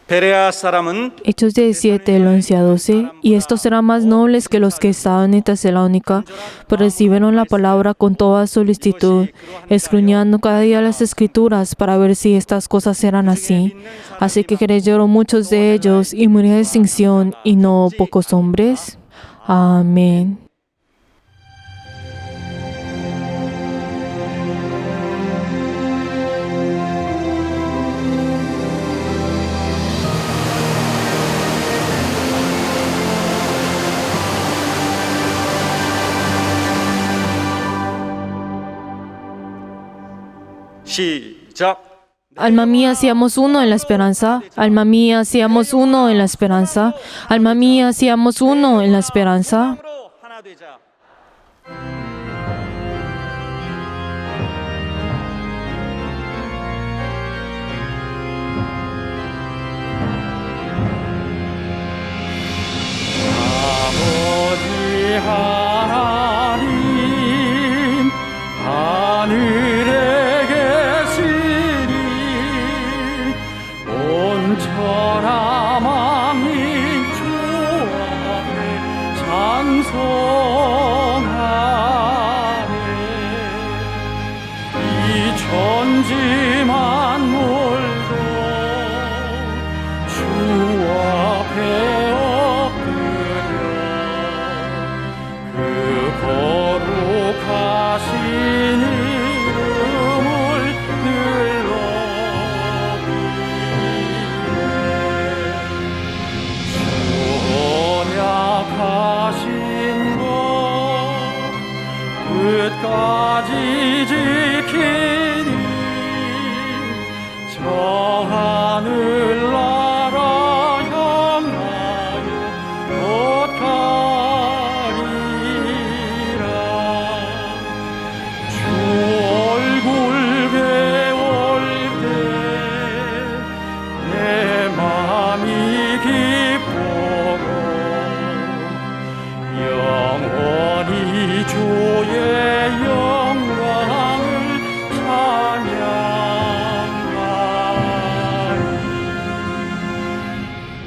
베레아 사람은 Hechos 17, del 11 a 12. Y estos serán más nobles que los que estaban en Tesalónica, pues recibieron la palabra con toda solicitud, escudriñando cada día las Escrituras para ver si estas cosas eran así. Así que creyeron muchos de ellos y murió de distinción, y no pocos hombres. Amén. 시작. Alma mía, seamos uno en la esperanza. Alma mía, seamos uno en la esperanza. Alma mía, seamos uno en la esperanza. 하나 되자. 아버지 하나님, 하늘에 계시니 온 천하 만민 주 앞에 찬송하네. 이 천지 만물도 주 앞에 엎드려 그 거룩하신 이름을 늘러비네. 전약하신 것 끝까지 지키니 저 하늘나라 향하여 걷가리라. 주 얼굴 배울 때 내 맘이 기쁘고 영원히 주의 영광을 찬양하리.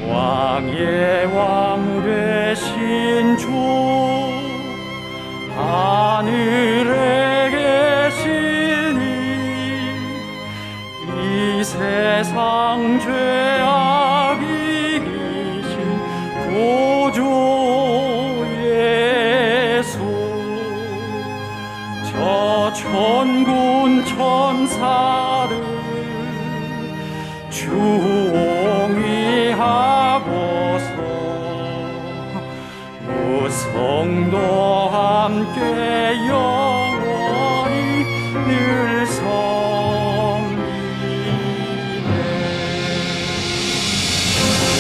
왕의 왕 되신 주 하늘에 계시니 이 세상 죄악 이기신 구주 예수 저 천군 천사를 주옹이하고서 무성도 함께 영원히 늘 섬기네.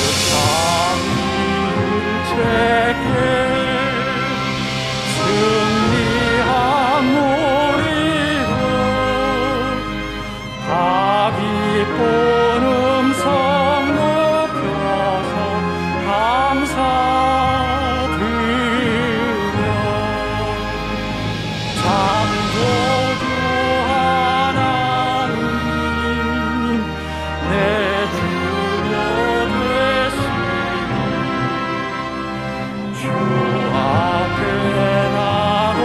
우창을 제게 승리한 우리를 다 기쁜 음성 높여서 감사드려. 창조주 하나님 내 주여 되시니 주 앞에 나로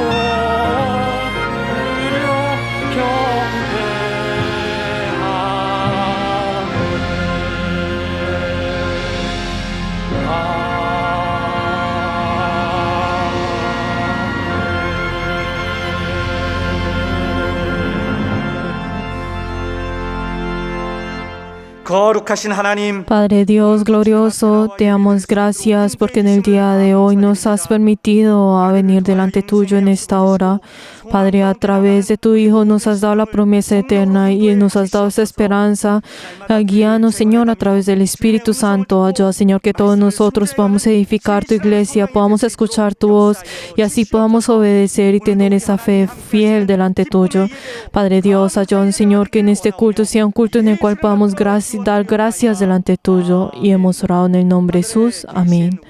드려 거룩하신 하나님, Padre Dios glorioso, te damos gracias porque en el día de hoy nos has permitido a venir delante tuyo en esta hora. Padre, a través de tu Hijo nos has dado la promesa eterna y nos has dado esa esperanza. Guíanos, Señor, a través del Espíritu Santo. Ayuda, Señor, que todos nosotros podamos edificar tu iglesia, podamos escuchar tu voz y así podamos obedecer y tener esa fe fiel delante tuyo. Padre Dios, ayuda, Señor, que en este culto sea un culto en el cual podamos dar gracias delante tuyo. Y hemos orado en el nombre de Jesús. Amén.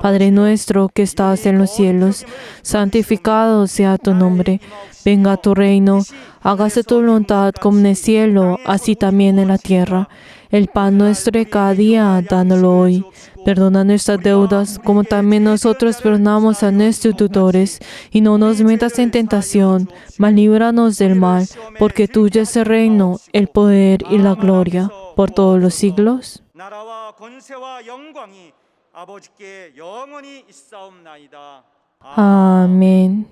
Padre nuestro que estás en los cielos, santificado sea tu nombre. Venga a tu reino, hágase tu voluntad como en el cielo, así también en la tierra. El pan nuestro de cada día, dánoslo hoy. Perdona nuestras deudas, como también nosotros perdonamos a nuestros tutores. Y no nos metas en tentación, mas líbranos del mal, porque tuyo es el reino, el poder y la gloria, por todos los siglos. 나라와 권세와 영광이 아버지께 영원히 있사옵나이다. Amén.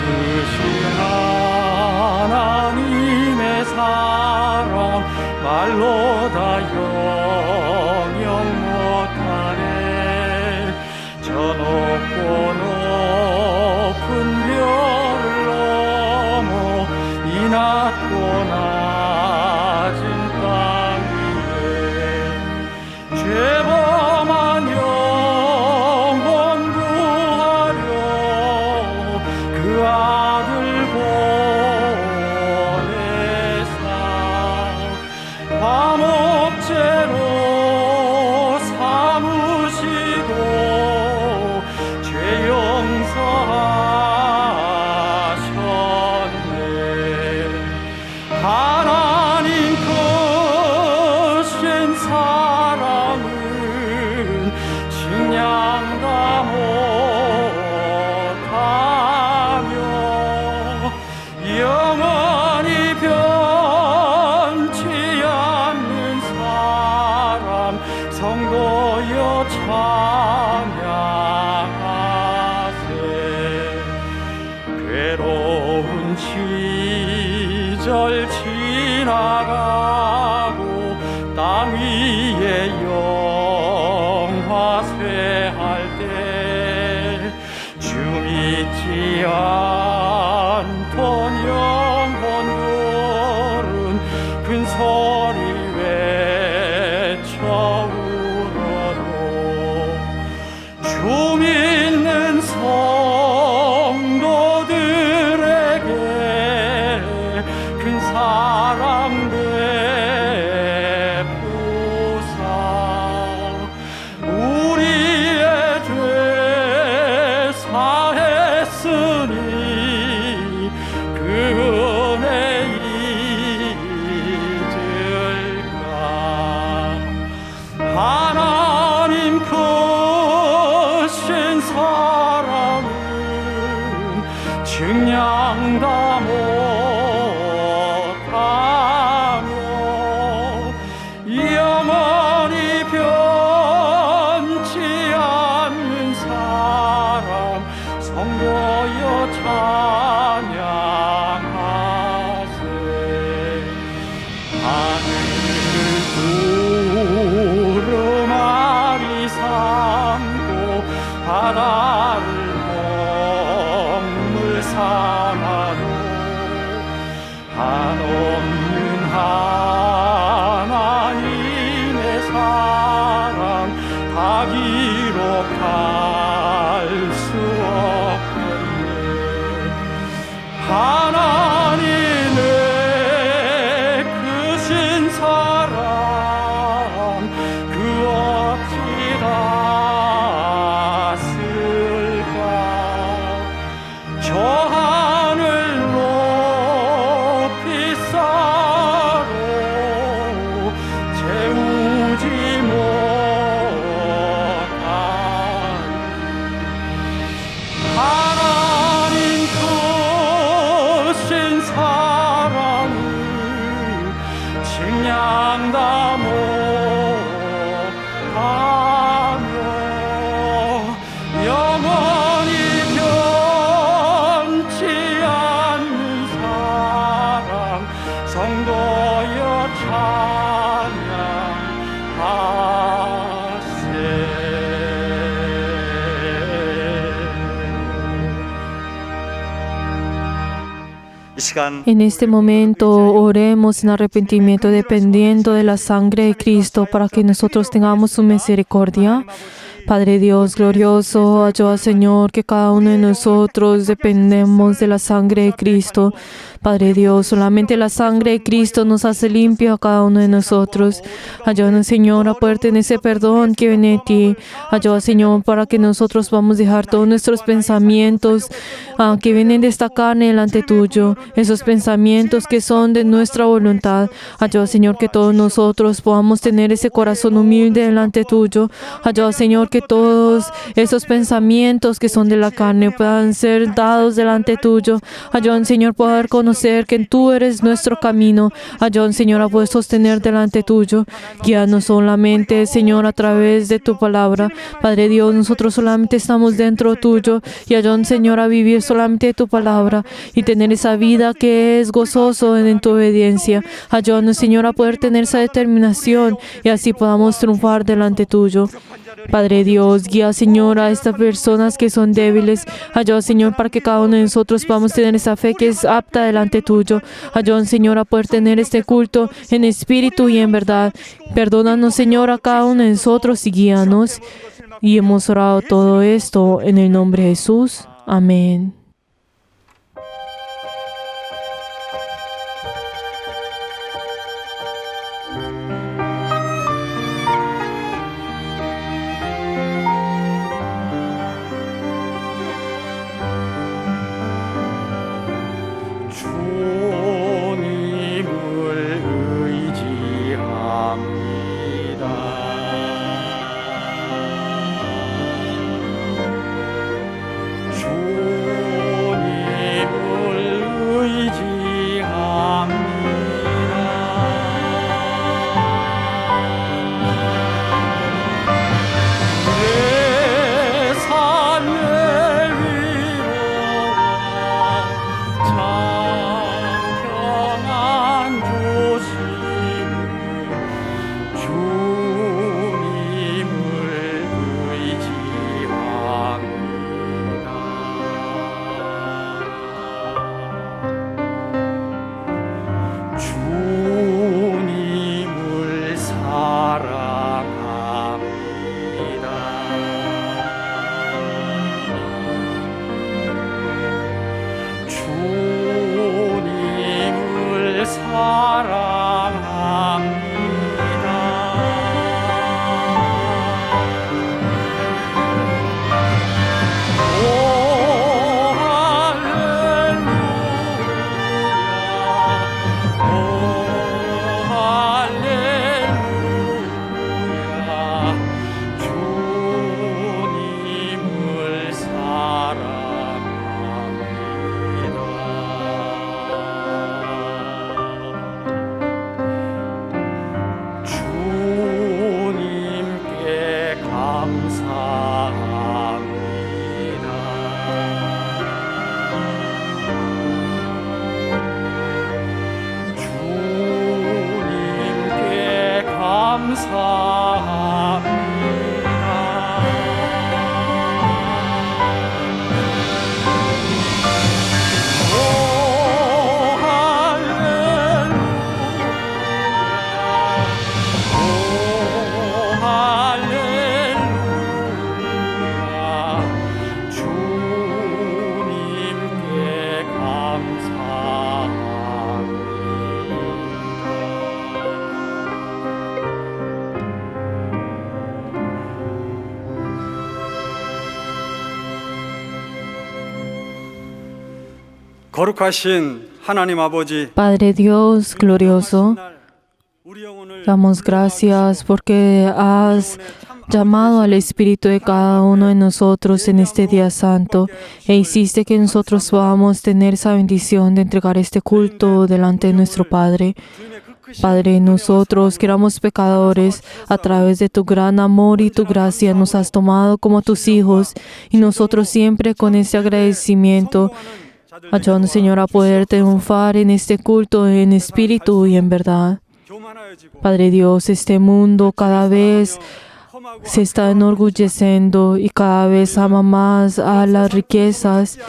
크신 하나님의 사랑 말로 다 형용 못하네. 저 높고 높은 별을 넘어 이 낮고 낮은 땅 위에 죄범한 영혼 구하려 그 아들 보내사 밤업체로 삼으시고 죄 용서하셨네. 하나님 크신 사랑은 식량다 못하며 영원히 변치 않는 사랑 성도여 찬양하세. 괴로운 시절 지나가고 땅 위에 영화쇠할 때 주 믿지 않던 영혼들은 큰 소리 외쳐 울어도 주 믿는 성도들에게 큰 사랑 베푸사 우리의 죄 사했으니 그 은혜 잊을까. 하나님 크신 사랑은 증량다 못하며 영원히 변치 않는 사랑 성도여 찬양하세. 하늘을 구름아리 삼고 바다를 먹물 삼아도 한없는 하나님의 사랑 다 기록할 수 없겠네. 하나님의 크신 사랑 그 어찌 닿았을까. 저 하늘 높이 쌓아도 채우지 못한 하나님 크신 사랑을 증량다 못하며 영원히 변치 않는 사랑 성도여 찬양하세. En este momento oremos en arrepentimiento dependiendo de la sangre de Cristo para que nosotros tengamos su misericordia. Padre Dios glorioso, ayuda Señor que cada uno de nosotros dependemos de la sangre de Cristo Padre Dios, solamente la sangre de Cristo nos hace limpio a cada uno de nosotros. Ayúdanos, Señor, a poder tener ese perdón que viene de ti. Ayúdanos, Señor, para que nosotros podamos dejar todos nuestros pensamientos que vienen de esta carne delante tuyo, esos pensamientos que son de nuestra voluntad. Ayúdanos, Señor, que todos nosotros podamos tener ese corazón humilde delante tuyo. Ayúdanos, Señor, que todos esos pensamientos que son de la carne puedan ser dados delante tuyo. Ayúdanos, Señor, poder conocer que tú eres nuestro camino. Ayúdanos, Señor, a poder sostener delante tuyo. Guíanos solamente, Señor, a través de tu palabra. Padre Dios, nosotros solamente estamos dentro tuyo y ayúdanos, Señor, a vivir solamente de tu palabra y tener esa vida que es gozoso en tu obediencia. Ayúdanos, Señor, a poder tener esa determinación y así podamos triunfar delante tuyo. Padre Dios, guía, Señor, a estas personas que son débiles. Ayúdanos, Señor, para que cada uno de nosotros podamos tener esa fe que es apta delante tuyo. Ayúdanos, Señor, a poder tener este culto en espíritu y en verdad. Perdónanos, Señor, a cada uno de nosotros y guíanos. Y hemos orado todo esto en el nombre de Jesús. Amén. 거룩하신 하나님 아버지, Padre Dios glorioso, damos gracias porque has llamado al Espíritu de cada uno de nosotros en este día santo e hiciste que nosotros podamos tener esa bendición de entregar este culto delante de nuestro Padre. Padre, nosotros que éramos pecadores, a través de tu gran amor y tu gracia nos has tomado como tus hijos y nosotros siempre con ese agradecimiento ayúdanos, Señor, a poder triunfar en este culto en espíritu y en verdad. Padre Dios, este mundo cada vez se está enorgulleciendo y cada vez ama más a las riquezas.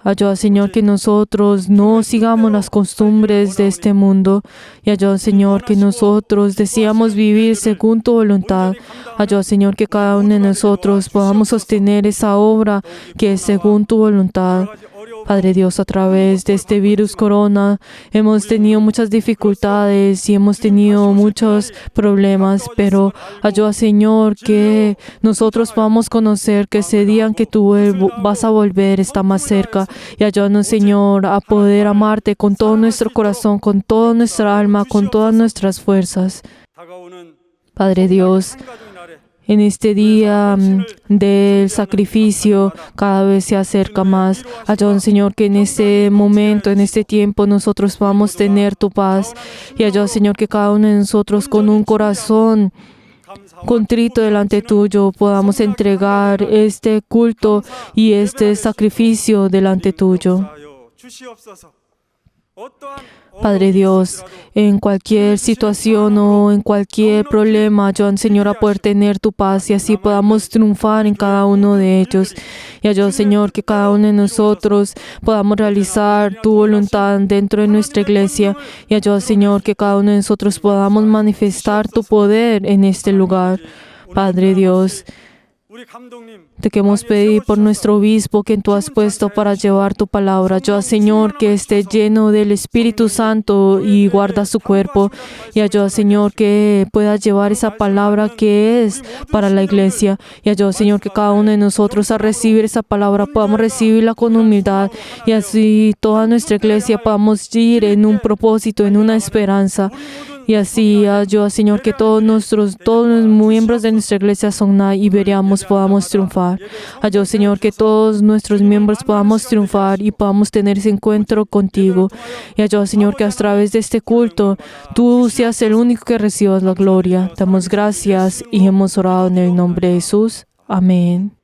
Ayuda, Señor, que nosotros no sigamos las costumbres de este mundo. Y ayuda, Señor, que nosotros deseamos vivir según tu voluntad. Ayuda, Señor, que cada uno de nosotros podamos sostener esa obra que es según tu voluntad. Padre Dios, a través de este virus corona hemos tenido muchas dificultades y hemos tenido muchos problemas, pero ayuda, Señor, que nosotros podamos conocer que ese día en que tú vas a volver está más cerca. Y ayúdanos, Señor, a poder amarte con todo nuestro corazón, con toda nuestra alma, con todas nuestras fuerzas. 다가오는 Padre Dios, 한가족의 날에 en este día del sacrificio cada vez se acerca más. Ayúdanos, Señor, que en este momento, en este tiempo, nosotros podamos tener tu paz. Y ayúdanos, Señor, que cada uno de nosotros con un corazón contrito delante tuyo podamos entregar este culto y este sacrificio delante tuyo. 하여 주시옵소서. 어떠한 Padre Dios, en cualquier situación o en cualquier problema, ayúdanos, Señor, a poder tener tu paz y así podamos triunfar en cada uno de ellos. Y ayúdanos, Señor, que cada uno de nosotros podamos realizar tu voluntad dentro de nuestra iglesia. Y ayúdanos, Señor, que cada uno de nosotros podamos manifestar tu poder en este lugar. Padre Dios, 우리 감독님 te queremos pedir por nuestro obispo que tú has puesto para llevar tu palabra. Ayuda, Señor, que esté lleno del Espíritu Santo y guarda su cuerpo. Y ayuda, Señor, que pueda llevar esa palabra que es para la iglesia. Y ayuda, Señor, que cada uno de nosotros al recibir esa palabra podamos recibirla con humildad. Y así toda nuestra iglesia podamos ir en un propósito, en una esperanza. Y así, ayuda, Señor, que todos los miembros de nuestra iglesia Songnai y Bereamos podamos triunfar. Ayuda, Señor, que todos nuestros miembros podamos triunfar y podamos tener ese encuentro contigo. Y ayuda, Señor, que a través de este culto tú seas el único que recibas la gloria. Damos gracias y hemos orado en el nombre de Jesús. Amén.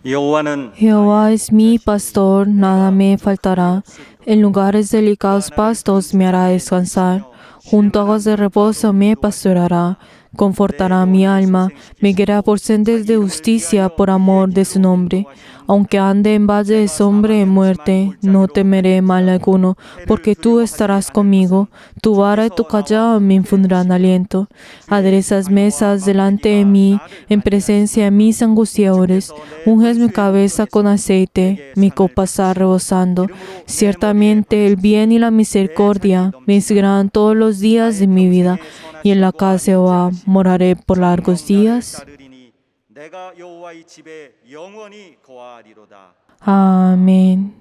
여호와는 Jehová es mi pastor, nada me faltará. En lugares delicados pastos me hará descansar. Junto a aguas de reposo me pastoreará. Confortará mi alma, me guiará por sendas de justicia por amor de su nombre. Aunque ande en valle de sombra de muerte, no temeré mal alguno, porque tú estarás conmigo. Tu vara y tu callado me infundirán aliento. Aderezas mesas delante de mí, en presencia de mis angustiadores. Unges mi cabeza con aceite, mi copa está rebosando. Ciertamente el bien y la misericordia me seguirán todos los días de mi vida, y en la casa de Jehová moraré por largos días. 따르리니 내가 여호와의 집에 영원히 거하리로다. Amén.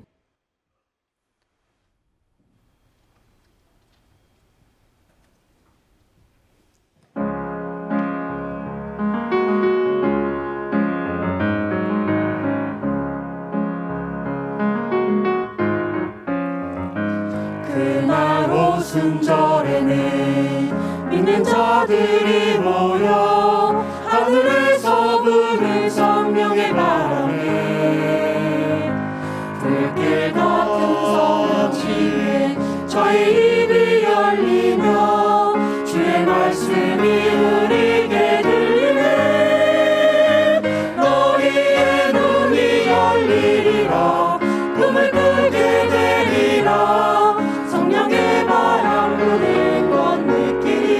그날 오순절에는 믿는 자들이 모여 하늘에서 부는 성령의 바람에 불길 같은 성령치에 저희 입이 열리며 주의 말씀이 우리에게 들리네. 너희의 눈이 열리리라. 꿈을 꾸게 되리라. 성령의 바람 부는 것 느끼리.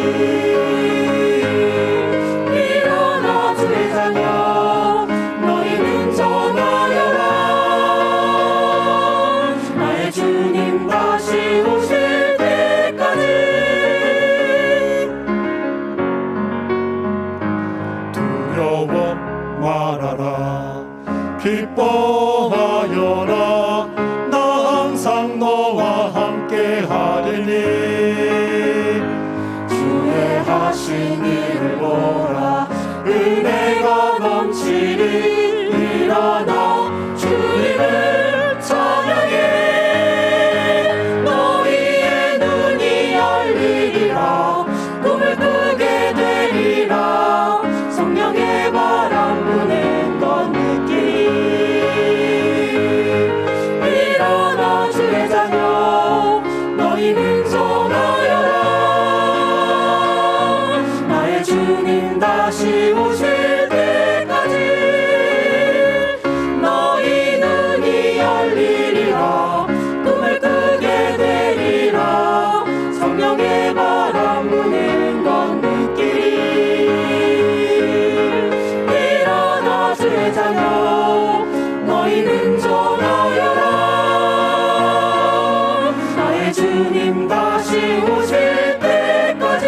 일어나 주의 자녀 너희는 전하여라. 나의 주님 다시 오실 때 다시 오실 때까지 너희 눈이 열리리라 꿈을 꾸게 되리라 성령의 바람 부는 것 느끼리 일어나 주의 자녀 너희는 전하여라 나의 주님 다시 오실 때까지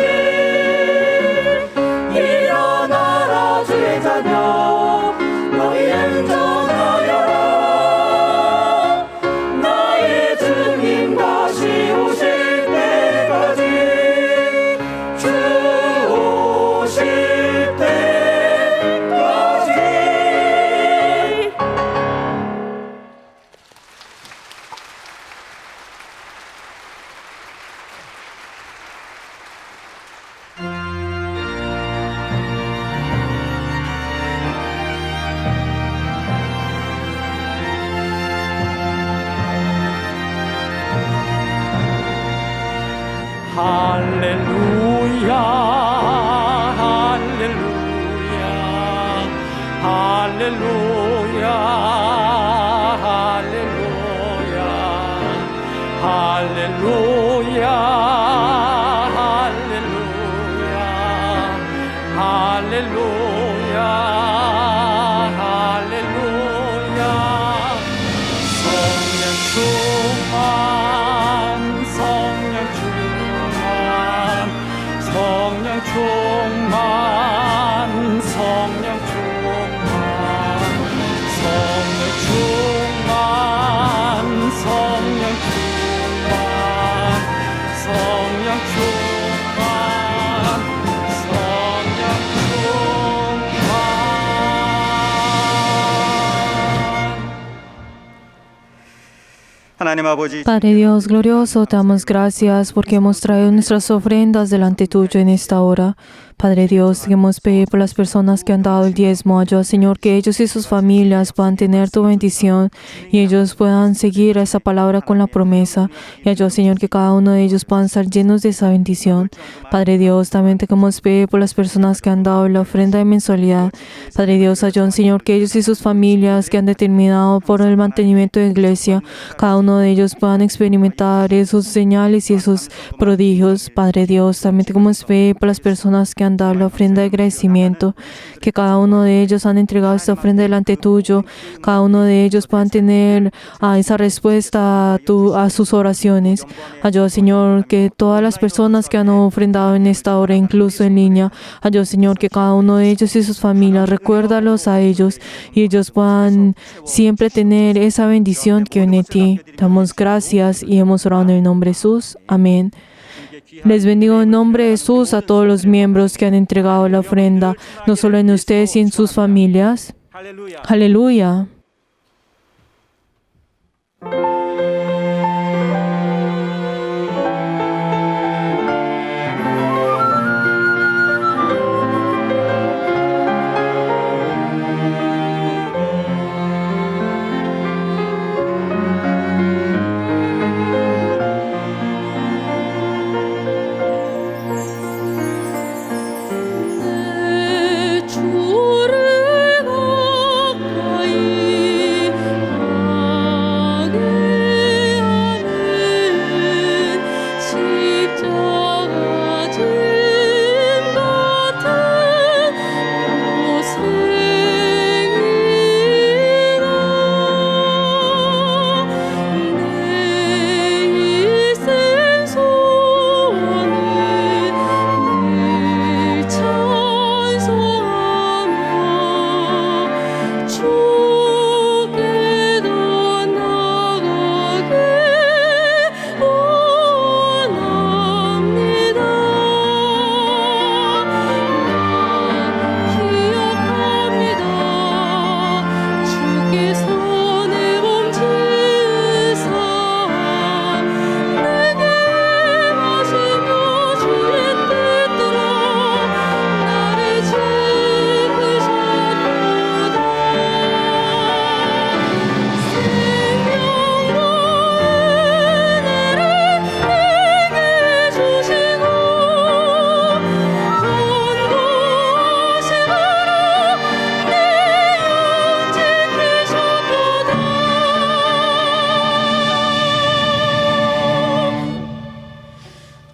일어나라 주의 자녀 너희는 전하여라 나의 주님 다시 오실 때까지 주 오실 때까지 할렐루야 할렐루야 할렐루야 할렐루야 할렐루야 할렐루야 할렐루야 할렐루야 성령 충만 성령 충만 성령 충만 성령 충만 성령 충만 성령 충만 성령 충만 성령 충만 하나님 아버지 Padre Dios glorioso, te damos gracias porque hemos traído nuestras ofrendas delante tuyo en esta hora. Padre Dios, queremos pedir por las personas que han dado el diezmo. Ayuda, Señor, que ellos y sus familias puedan tener tu bendición y ellos puedan seguir esa palabra con la promesa. Y ayuda, Señor, que cada uno de ellos puedan estar llenos de esa bendición. Padre Dios, también te queremos pedir por las personas que han dado la ofrenda de mensualidad. Padre Dios, ayuda, Señor, que ellos y sus familias que han determinado por el mantenimiento de la iglesia, cada uno de ellos puedan experimentar esos señales y esos prodigios. Padre Dios, también te queremos pedir por las personas que han dado la ofrenda de agradecimiento, que cada uno de ellos han entregado esta ofrenda delante tuyo, cada uno de ellos puedan tener esa respuesta a sus oraciones. Ayuda, Señor, que todas las personas que han ofrendado en esta hora, incluso en línea, ayuda, Señor, que cada uno de ellos y sus familias, recuérdalos a ellos y ellos puedan siempre tener esa bendición que viene de ti. Damos gracias y hemos orado en el nombre de Jesús. Amén. Les bendigo en nombre de Jesús a todos los miembros que han entregado la ofrenda, no solo en ustedes y en sus familias. 할렐루야. Aleluya. 주를 가까이 하게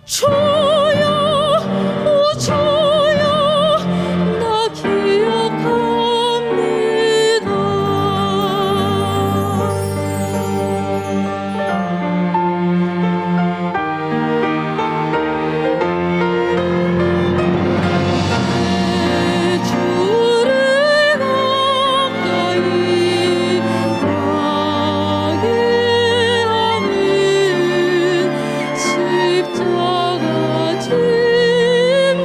주여 오 주여 나 기억합니다. 내 주를 가까이 나게 하는 십자가 짐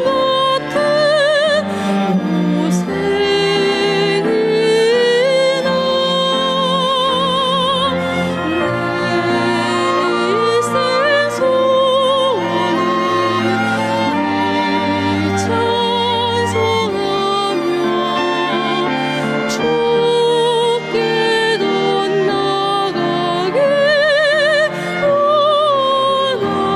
같은 고생이나 내 일생 소원을 찬송하며 주께도 나가게 원합니다.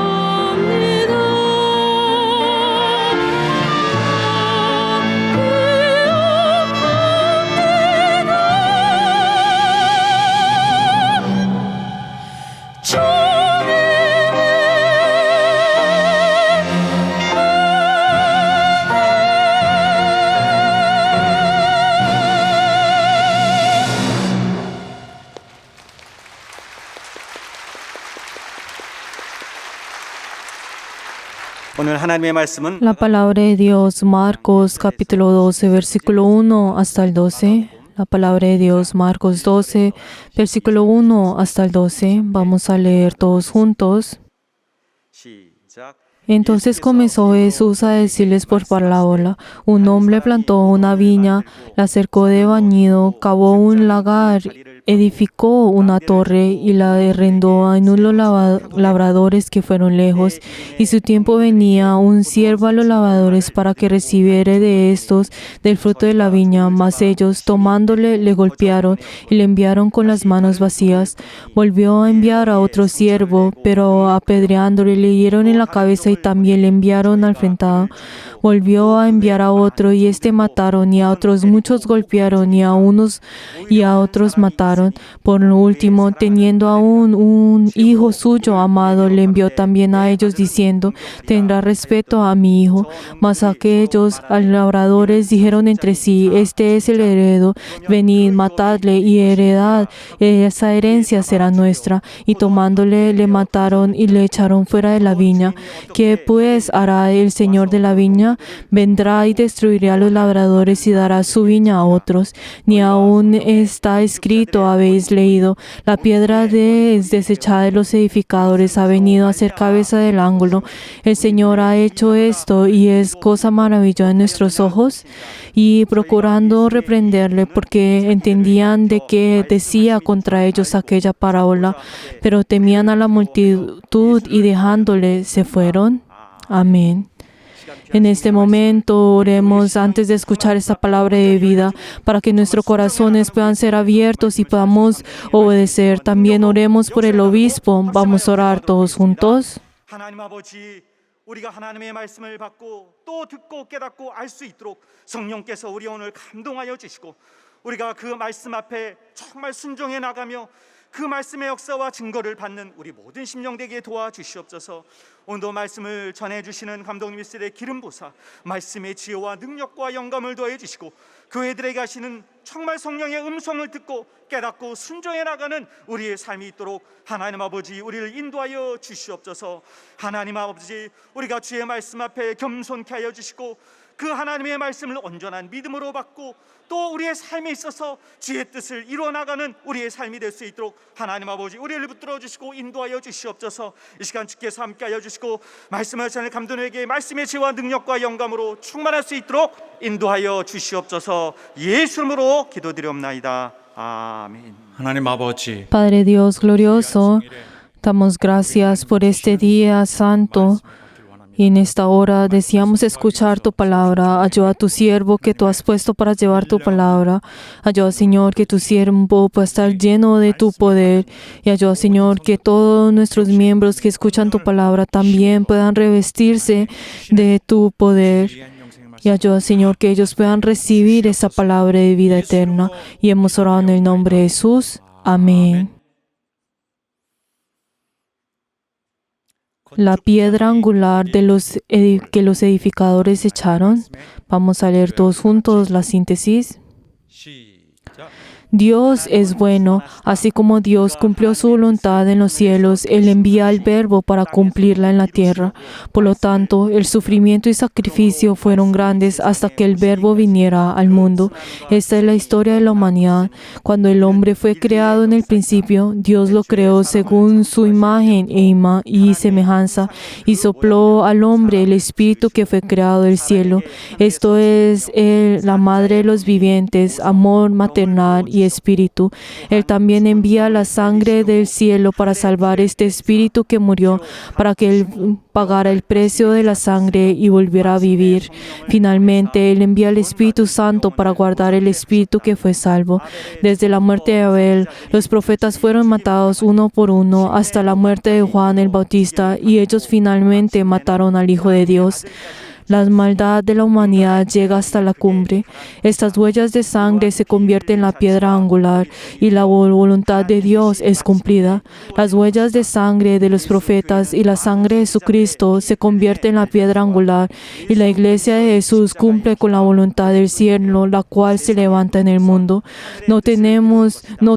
오늘 하나님의 말씀은 La palabra de Dios, Marcos capítulo 12, versículo 1 hasta el 12. La palabra de Dios, Marcos 12, versículo 1 hasta el 12. Vamos a leer todos juntos. 시작. Entonces comenzó Jesús a decirles por parábola: un hombre plantó una viña, la cercó de bañido, cavó un lagar, edificó una torre y la arrendó a unos labradores que fueron lejos. Y su tiempo venía, un siervo a los labradores para que recibiera de estos del fruto de la viña, mas ellos, tomándole, le golpearon y le enviaron con las manos vacías. Volvió a enviar a otro siervo, pero apedreándole le dieron en la cabeza y también le enviaron al frentado. Volvió a enviar a otro y mataron, y a otros muchos golpearon, y a unos y a otros mataron. Por lo último, teniendo aún un hijo suyo amado, le envió también a ellos diciendo: tendrá respeto a mi hijo. Mas aquellos labradores dijeron entre sí: este es el heredero, venid, matadle y heredad, esa herencia será nuestra. Y tomándole, le mataron y le echaron fuera de la viña. ¿Qué pues hará el señor de la viña? Vendrá y destruirá a los labradores y dará su viña a otros. Ni aún está escrito, habéis leído: la piedra es desechada de los edificadores, ha venido a ser cabeza del ángulo. El Señor ha hecho esto y es cosa maravillosa en nuestros ojos. Y procurando reprenderle, porque entendían de qué decía contra ellos aquella parábola, pero temían a la multitud y dejándole se fueron. Amén. En este momento oremos antes de escuchar esta palabra de vida, para que nuestros corazones puedan ser abiertos y podamos obedecer. También oremos por el obispo. Vamos a orar todos juntos. 하나님 아버지, 우리가 하나님의 말씀을 받고 또 듣고 깨닫고 알 수 있도록 성령께서 우리 오늘 감동하여 주시고, 우리가 그 말씀 앞에 정말 순종해 나가며 그 말씀의 역사와 증거를 받는 우리 모든 심령 되게 도와주시옵소서. 오늘도 말씀을 전해주시는 감독님 일ser의 기름 부사, 말씀의 지혜와 능력과 영감을 더해 주시고, 교회들에게 하시는 정말 성령의 음성을 듣고 깨닫고 순종해 나가는 우리의 삶이 있도록 하나님 아버지 우리를 인도하여 주시옵소서. 하나님 아버지, 우리가 주의 말씀 앞에 겸손케 하여 주시고, 그 하나님의 말씀을 온전한 믿음으로 받고 또 우리의 삶에 있어서 주의 뜻을 이루어 나가는 우리의 삶이 될 수 있도록 하나님 아버지 우리를 붙들어 주시고 인도하여 주시옵소서. 이 시간 주께서 함께하여 주시고, 말씀을 전할 감독에게 말씀의 지혜와 능력과 영감으로 충만할 수 있도록 인도하여 주시옵소서. 예수 이름으로 기도드리옵나이다. 아멘. 하나님 아버지, Padre Dios glorioso, damos gracias por este día santo. Y en esta hora deseamos escuchar tu palabra. Ayuda a tu siervo que tú has puesto para llevar tu palabra. Ayuda, Señor, que tu siervo pueda estar lleno de tu poder. Y ayuda, Señor, que todos nuestros miembros que escuchan tu palabra también puedan revestirse de tu poder. Y ayuda, Señor, que ellos puedan recibir esa palabra de vida eterna. Y hemos orado en el nombre de Jesús. Amén. la piedra angular de que los edificadores echaron. Vamos a leer todos juntos la síntesis. 시작. Dios es bueno, así como Dios cumplió su voluntad en los cielos, Él envía el Verbo para cumplirla en la tierra. Por lo tanto, el sufrimiento y sacrificio fueron grandes hasta que el Verbo viniera al mundo. Esta es la historia de la humanidad. Cuando el hombre fue creado en el principio, Dios lo creó según su imagen y semejanza, y sopló al hombre el espíritu que fue creado del cielo. Esto es la madre de los vivientes, amor maternal y espíritu. Él también envía la sangre del cielo para salvar este espíritu que murió, para que Él pagara el precio de la sangre y volviera a vivir. Finalmente, Él envía el Espíritu Santo para guardar el espíritu que fue salvo. Desde la muerte de Abel, los profetas fueron matados uno por uno hasta la muerte de Juan el Bautista, y ellos finalmente mataron al Hijo de Dios. La maldad de la humanidad llega hasta la cumbre. Estas huellas de sangre se convierten en la piedra angular y la voluntad de Dios es cumplida. Las huellas de sangre de los profetas y la sangre de Jesucristo se convierten en la piedra angular, y la iglesia de Jesús cumple con la voluntad del cielo, la cual se levanta en el mundo. No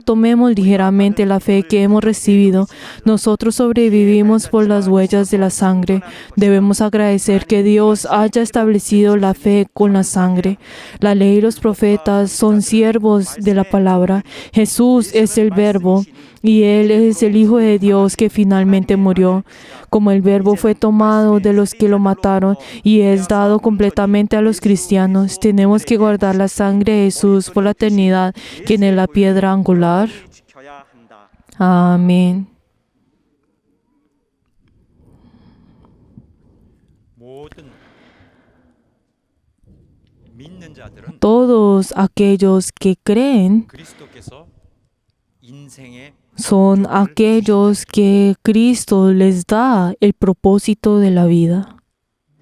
tomemos ligeramente la fe que hemos recibido. Nosotros sobrevivimos por las huellas de la sangre. Debemos agradecer que Dios haya establecido la fe con la sangre. La ley y los profetas son siervos de la palabra. Jesús es el Verbo y Él es el Hijo de Dios que finalmente murió. Como el Verbo fue tomado de los que lo mataron y es dado completamente a los cristianos, tenemos que guardar la sangre de Jesús por la eternidad, quien es la piedra angular. 지켜야 한다. Amén. 모든 믿는 자들은 Todos aquellos que creen 그리스도께서 인생의 son aquellos que Cristo les da el propósito de la vida.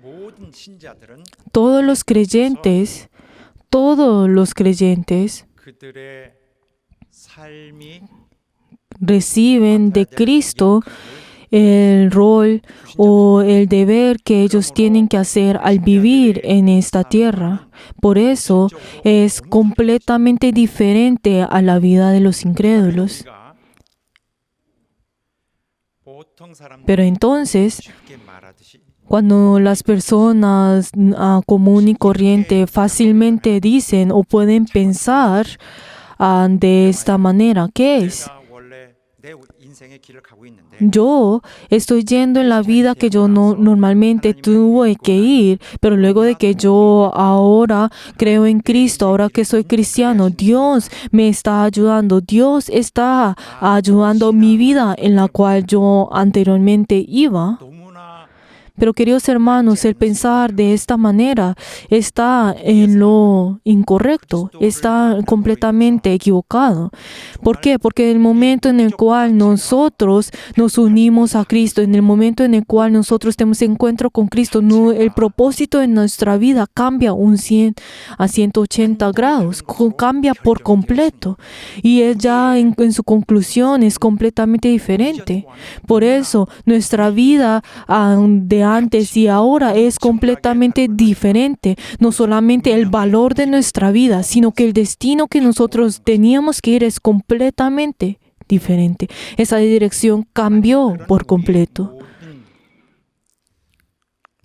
모든 신자들은 Todos los creyentes 그들의 삶이 reciben de Cristo el rol o el deber que ellos tienen que hacer al vivir en esta tierra. Por eso es completamente diferente a la vida de los incrédulos. 우리가 보통 사람들이 Pero entonces, 쉽게 말하듯이 cuando las personas común y corriente fácilmente dicen o pueden pensar de esta manera, ¿qué es? 내가 원래 내 인생의 길을 가고 있는데 Yo estoy yendo en la vida que yo normalmente tuve que ir, pero luego de que yo ahora creo en Cristo, ahora que soy cristiano, Dios me está ayudando. Dios está ayudando mi vida en la cual yo anteriormente iba. 너무나 Pero queridos hermanos, el pensar de esta manera está en lo incorrecto, está completamente equivocado. ¿Por qué? Porque en el momento en el cual nosotros nos unimos a Cristo, en el momento en el cual nosotros tenemos encuentro con Cristo, el propósito de nuestra vida cambia a 180 grados, cambia por completo. Y ya en su conclusión es completamente diferente. Por eso nuestra vida de antes y ahora es completamente diferente. No solamente el valor de nuestra vida, sino que el destino que nosotros teníamos que ir es completamente diferente. Esa dirección cambió por completo. 모든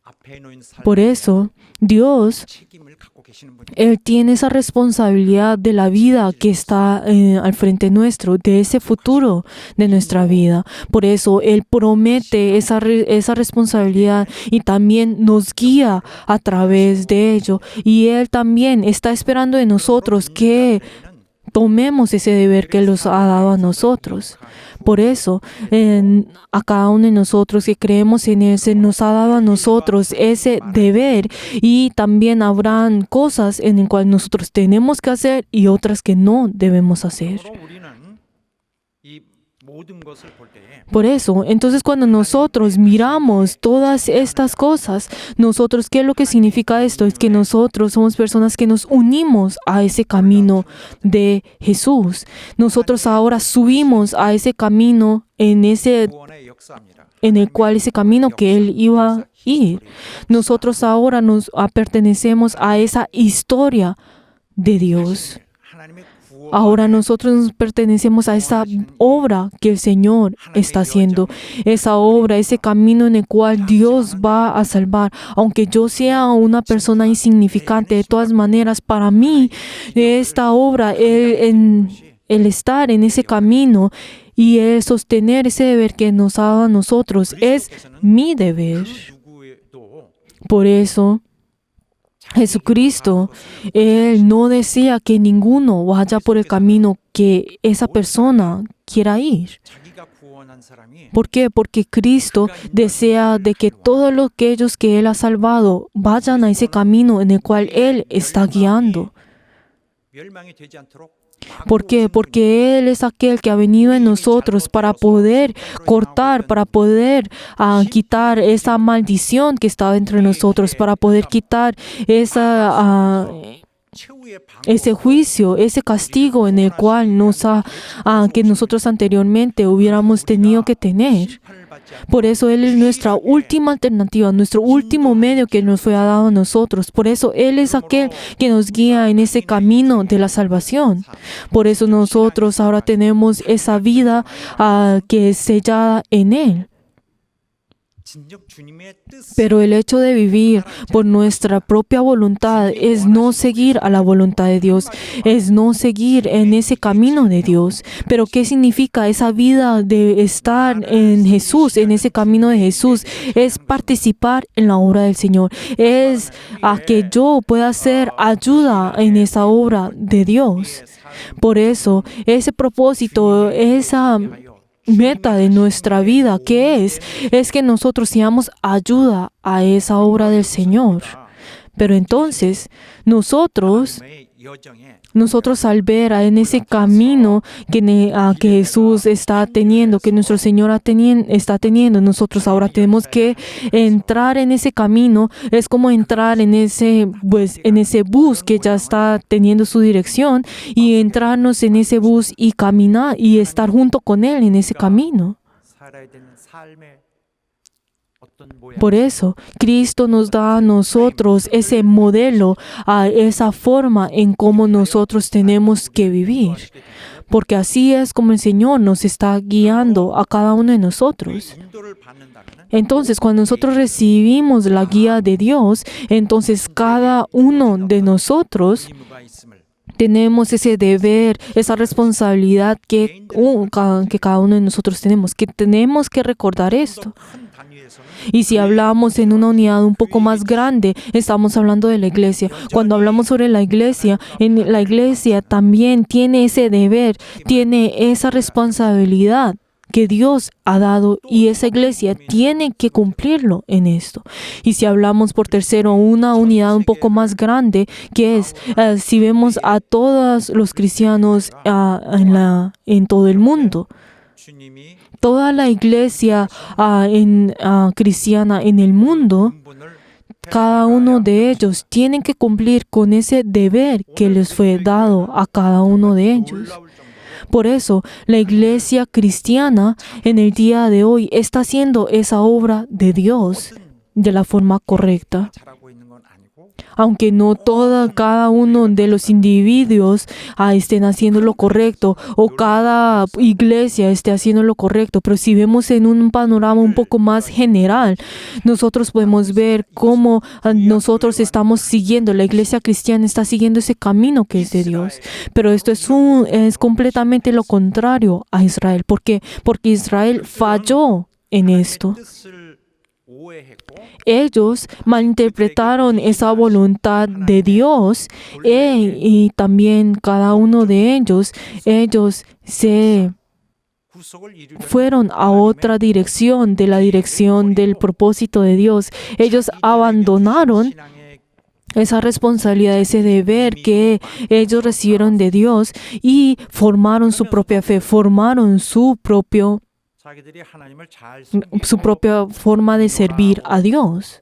앞에 놓인 Por 삶에 eso, Dios, 책임을 갖고 계시는 분이 Él tiene esa responsabilidad de la vida que está al frente nuestro, de ese futuro de nuestra vida. Por eso Él promete esa responsabilidad y también nos guía a través de ello. Y Él también está esperando de nosotros que tomemos ese deber que los ha dado a nosotros. Por eso, a cada uno de nosotros que creemos en Él, se nos ha dado a nosotros ese deber, y también habrán cosas en las cuales nosotros tenemos que hacer y otras que no debemos hacer. 그러므로 우리는 이 모든 것을 볼 때에 Por eso, entonces cuando nosotros miramos todas estas cosas, nosotros, ¿qué es lo que significa esto? Es que nosotros somos personas que nos unimos a ese camino de Jesús. Nosotros ahora subimos a ese camino en ese 구원의 역사입니다. en el cual ese camino que Él iba a ir. Nosotros ahora nos pertenecemos a esa historia de Dios. Ahora nosotros nos pertenecemos a esa obra que el Señor está haciendo. Esa obra, ese camino en el cual Dios va a salvar. Aunque yo sea una persona insignificante, de todas maneras, para mí, esta obra, el estar en ese camino y el sostener ese deber que nos ha dado a nosotros, es mi deber. Por eso, Jesucristo, Él no desea que ninguno vaya por el camino que esa persona quiera ir. ¿Por qué? Porque Cristo desea de que todos aquellos que Él ha salvado vayan a ese camino en el cual Él está guiando. ¿Por qué? Porque Él es aquel que ha venido en nosotros para poder cortar, para poder quitar esa maldición que estaba entre nosotros, para poder quitar ese juicio, ese castigo en el cual que nosotros anteriormente hubiéramos tenido que tener. Por eso Él es nuestra última alternativa, nuestro último medio que nos fue dado a nosotros. Por eso Él es aquel que nos guía en ese camino de la salvación. Por eso nosotros ahora tenemos esa vida que es sellada en Él. Pero el hecho de vivir por nuestra propia voluntad es no seguir a la voluntad de Dios, es no seguir en ese camino de Dios. Pero ¿qué significa esa vida de estar en Jesús, en ese camino de Jesús? Es participar en la obra del Señor, es que yo pueda ser ayuda en esa obra de Dios. Por eso, ese propósito, esa meta de nuestra vida, ¿qué es? Es que nosotros seamos ayuda a esa obra del Señor. Pero entonces, nosotros al ver en ese camino que Jesús está teniendo, que nuestro Señor está teniendo, nosotros ahora tenemos que entrar en ese camino. Es como entrar en ese bus que ya está teniendo su dirección y entrarnos en ese bus y caminar y estar junto con Él en ese camino. Por eso, Cristo nos da a nosotros ese modelo, esa forma en cómo nosotros tenemos que vivir. Porque así es como el Señor nos está guiando a cada uno de nosotros. Entonces, cuando nosotros recibimos la guía de Dios, entonces cada uno de nosotros tenemos ese deber, esa responsabilidad que cada uno de nosotros tenemos que recordar esto. Y si hablamos en una unidad un poco más grande, estamos hablando de la iglesia. Cuando hablamos sobre la iglesia también tiene ese deber, tiene esa responsabilidad que Dios ha dado y esa iglesia tiene que cumplirlo en esto. Y si hablamos por tercero, una unidad un poco más grande, que es si vemos a todos los cristianos en todo el mundo, toda la iglesia cristiana en el mundo, cada uno de ellos tienen que cumplir con ese deber que les fue dado a cada uno de ellos. Por eso, la iglesia cristiana en el día de hoy está haciendo esa obra de Dios de la forma correcta. Aunque no cada uno de los individuos estén haciendo lo correcto o cada iglesia esté haciendo lo correcto, pero si vemos en un panorama un poco más general, nosotros podemos ver cómo nosotros estamos siguiendo, la iglesia cristiana está siguiendo ese camino que es de Dios. Pero esto es completamente lo contrario a Israel. ¿Por qué? Porque Israel falló en esto. Ellos malinterpretaron esa voluntad de Dios y también cada uno de ellos se fueron a otra dirección, de la dirección del propósito de Dios. Ellos abandonaron esa responsabilidad, ese deber que ellos recibieron de Dios y formaron su propia fe, formaron su propia forma de servir a Dios.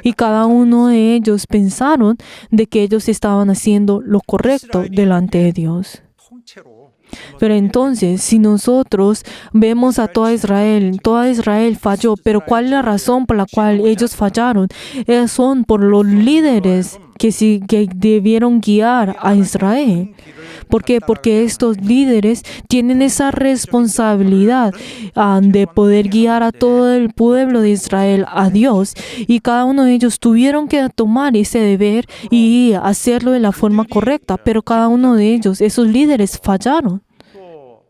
Y cada uno de ellos pensaron de que ellos estaban haciendo lo correcto delante de Dios. Pero entonces, si nosotros vemos a toda Israel falló, pero ¿cuál es la razón por la cual ellos fallaron? Son por los líderes que debieron guiar a Israel. ¿Por qué? Porque estos líderes tienen esa responsabilidad de poder guiar a todo el pueblo de Israel a Dios. Y cada uno de ellos tuvieron que tomar ese deber y hacerlo de la forma correcta. Pero cada uno de ellos, esos líderes, fallaron. 또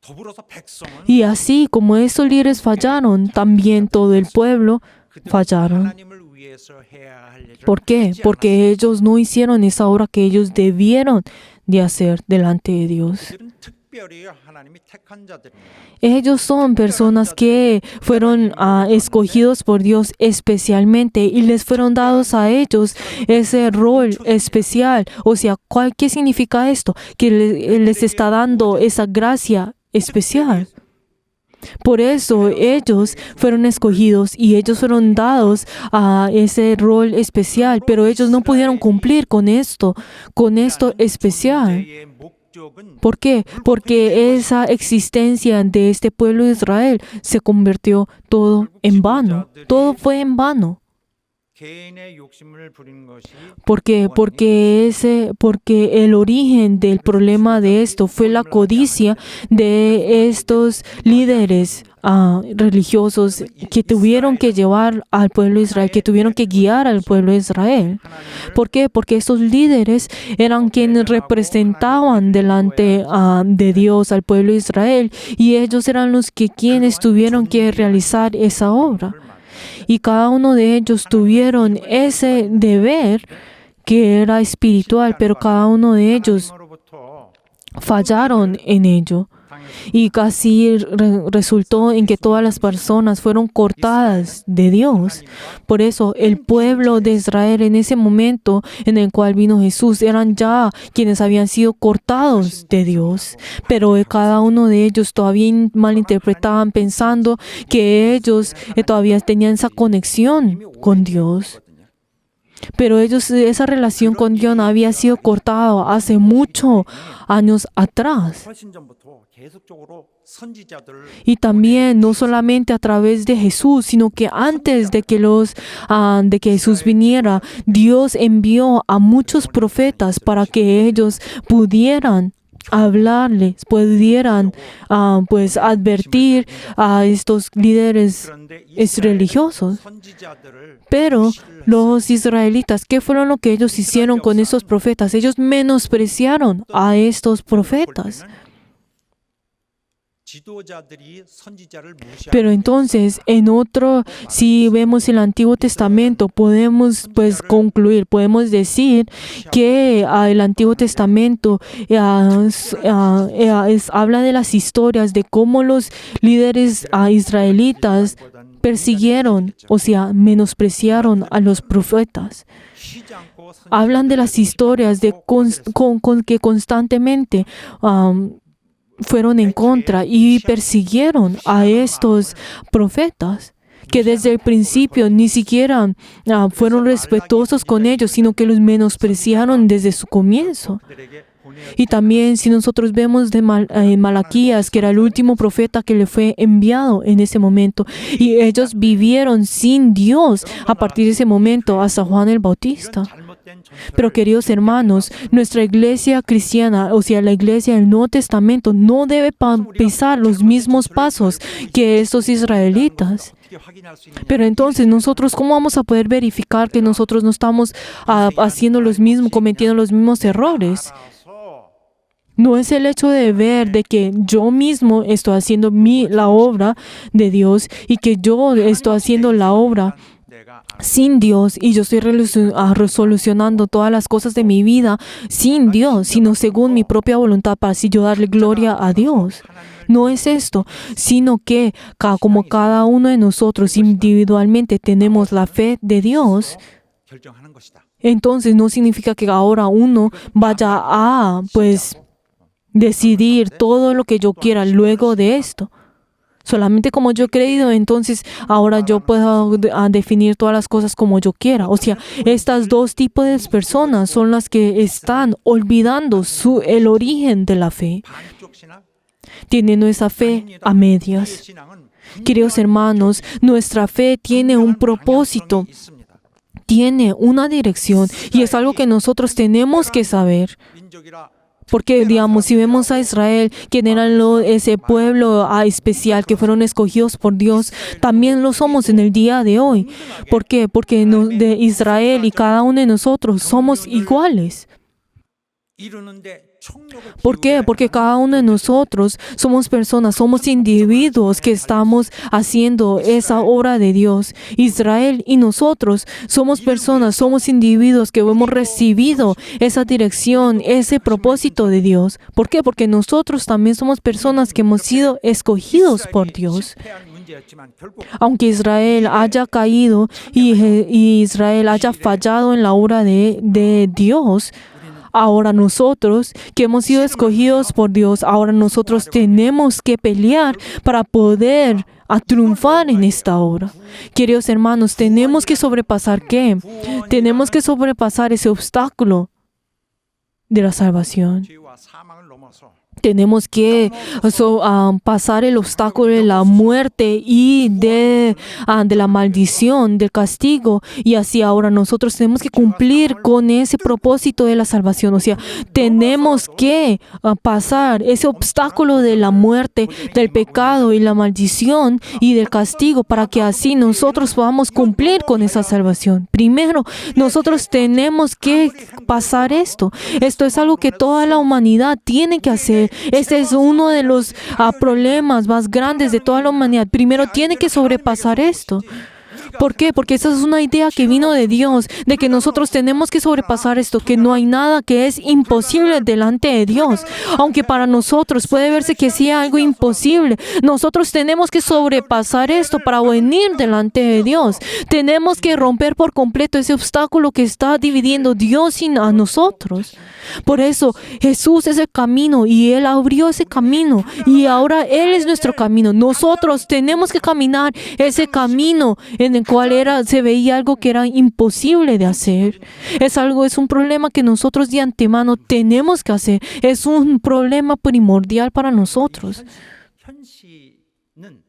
더불어서 백성은 Y así como esos líderes fallaron, también todo el pueblo fallaron. 하나님을 위해서 해야 할 일을 ¿Por qué? 하지 Porque ellos no hicieron esa obra que ellos debieron de hacer delante de Dios. 않았어요. 그들은 특별히 하나님이 택한 자들입니다. Ellos son personas que fueron escogidos por Dios especialmente y les fueron dados a ellos ese rol especial. O sea, ¿qué significa esto? Que les está dando esa gracia especial. Por eso ellos fueron escogidos y ellos fueron dados a ese rol especial, pero ellos no pudieron cumplir con esto especial. 존재의 목적은 ¿Por qué? Porque esa existencia de este pueblo de Israel se convirtió todo en vano. Todo fue en vano. 개인의 욕심을 부린 것이 ¿Por qué? Porque el origen del problema de esto fue la codicia de estos líderes religiosos que tuvieron que llevar al pueblo de Israel, que tuvieron que guiar al pueblo de Israel. ¿Por qué? Porque estos líderes eran quienes representaban delante de Dios al pueblo de Israel y ellos eran quienes tuvieron que realizar esa obra. Y cada uno de ellos tuvieron ese deber que era espiritual, pero cada uno de ellos 하나님으로부터 fallaron en ello. Y casi resultó en que todas las personas fueron cortadas de Dios. Por eso el pueblo de Israel en ese momento en el cual vino Jesús eran ya quienes habían sido cortados de Dios. Pero cada uno de ellos todavía malinterpretaban pensando que ellos todavía tenían esa conexión con Dios. Pero esa relación con Dios había sido cortada hace muchos años atrás. 훨씬 전부터 계속적으로 선지자들을 Y también no solamente a través de Jesús, sino que antes de que Jesús viniera, Dios envió a muchos profetas para que ellos pudieran hablarles, pudieran pues advertir a estos líderes 그런데 이스라엘 religiosos. 선지자들을 Pero los israelitas, ¿qué fueron lo que ellos hicieron con estos profetas? Ellos menospreciaron a estos profetas. 지도자들이 선지자를 무시하는 Pero entonces, si vemos el Antiguo Testamento, podemos pues concluir, podemos decir que el Antiguo Testamento habla de las historias de cómo los líderes israelitas persiguieron, o sea, menospreciaron a los profetas. 쉬지 않고 Hablan de las historias de que constantemente fueron en contra y persiguieron a estos profetas, que desde el principio ni siquiera fueron respetuosos con ellos, sino que los menospreciaron desde su comienzo. 그들에게 보내 Y también si nosotros vemos de Malaquías, que era el último profeta que le fue enviado en ese momento, y ellos vivieron sin Dios a partir de ese momento hasta Juan el Bautista. 잘못된 전철을 Pero queridos hermanos, nuestra iglesia cristiana, o sea, la iglesia del Nuevo Testamento, no debe pisar los mismos pasos que estos israelitas. 어떻게 확인할 수 있느냐? Pero entonces nosotros, ¿cómo vamos a poder verificar que nosotros no estamos haciendo los mismos, cometiendo los mismos errores? 알아서 No es el hecho de ver de que yo mismo estoy haciendo la obra de Dios y que yo estoy haciendo la obra 내가 sin Dios y yo estoy resolucionando todas las cosas de mi vida sin Dios, sino según mi propia voluntad para así yo darle gloria a Dios. No es esto, sino que como cada uno de nosotros individualmente tenemos la fe de Dios, 결정하는 것이다. entonces no significa que ahora uno vaya a pues decidir todo lo que yo quiera luego de esto. Solamente como yo he creído, entonces ahora yo puedo definir todas las cosas como yo quiera. O sea, estas dos tipos de personas son las que están olvidando el origen de la fe. 반쪽 신앙, Tienen nuestra fe a 우리의 medias. 신앙은 Queridos hermanos, nuestra fe tiene un propósito, 방향성이 있습니다. tiene una dirección y es algo que nosotros tenemos que saber. 민족이라 Porque, digamos, si vemos a Israel, quien era ese pueblo especial que fueron escogidos por Dios, también lo somos en el día de hoy. ¿Por qué? Porque de Israel y cada uno de nosotros somos iguales. 이루는데 총력을 ¿Por qué? 기울여야 Porque cada uno de nosotros somos personas, somos individuos que estamos haciendo esa obra de Dios. Israel y nosotros somos personas, somos individuos que hemos recibido esa dirección, ese propósito de Dios. ¿Por qué? Porque nosotros también somos personas que hemos sido escogidos por Dios. 실패한 문제였지만 결국 Aunque Israel haya caído y Israel haya fallado en la obra de Dios, ahora nosotros que hemos sido escogidos por Dios, ahora nosotros tenemos que pelear para poder triunfar en esta obra. Queridos hermanos, tenemos que sobrepasar ¿qué? Tenemos que sobrepasar ese obstáculo de la salvación. 죄와 사망을 넘어서 Tenemos que pasar el obstáculo de la muerte y de la maldición, del castigo. Y así ahora nosotros tenemos que cumplir con ese propósito de la salvación. O sea, tenemos que pasar ese obstáculo de la muerte, del pecado y la maldición y del castigo para que así nosotros podamos cumplir con esa salvación. Primero, nosotros tenemos que pasar esto. Esto es algo que toda la humanidad tiene que hacer. Este es uno de los problemas más grandes de toda la humanidad. Primero tiene que sobrepasar esto. ¿Por qué? Porque esa es una idea que vino de Dios, de que nosotros tenemos que sobrepasar esto, que no hay nada que es imposible delante de Dios. Aunque para nosotros puede verse que sea algo imposible, nosotros tenemos que sobrepasar esto para venir delante de Dios. Tenemos que romper por completo ese obstáculo que está dividiendo Dios a nosotros. Por eso Jesús es el camino y Él abrió ese camino y ahora Él es nuestro camino. Nosotros tenemos que caminar ese camino en el cual se veía algo que era imposible de hacer. Es un problema que nosotros de antemano tenemos que hacer. Es un problema primordial para nosotros. 현시는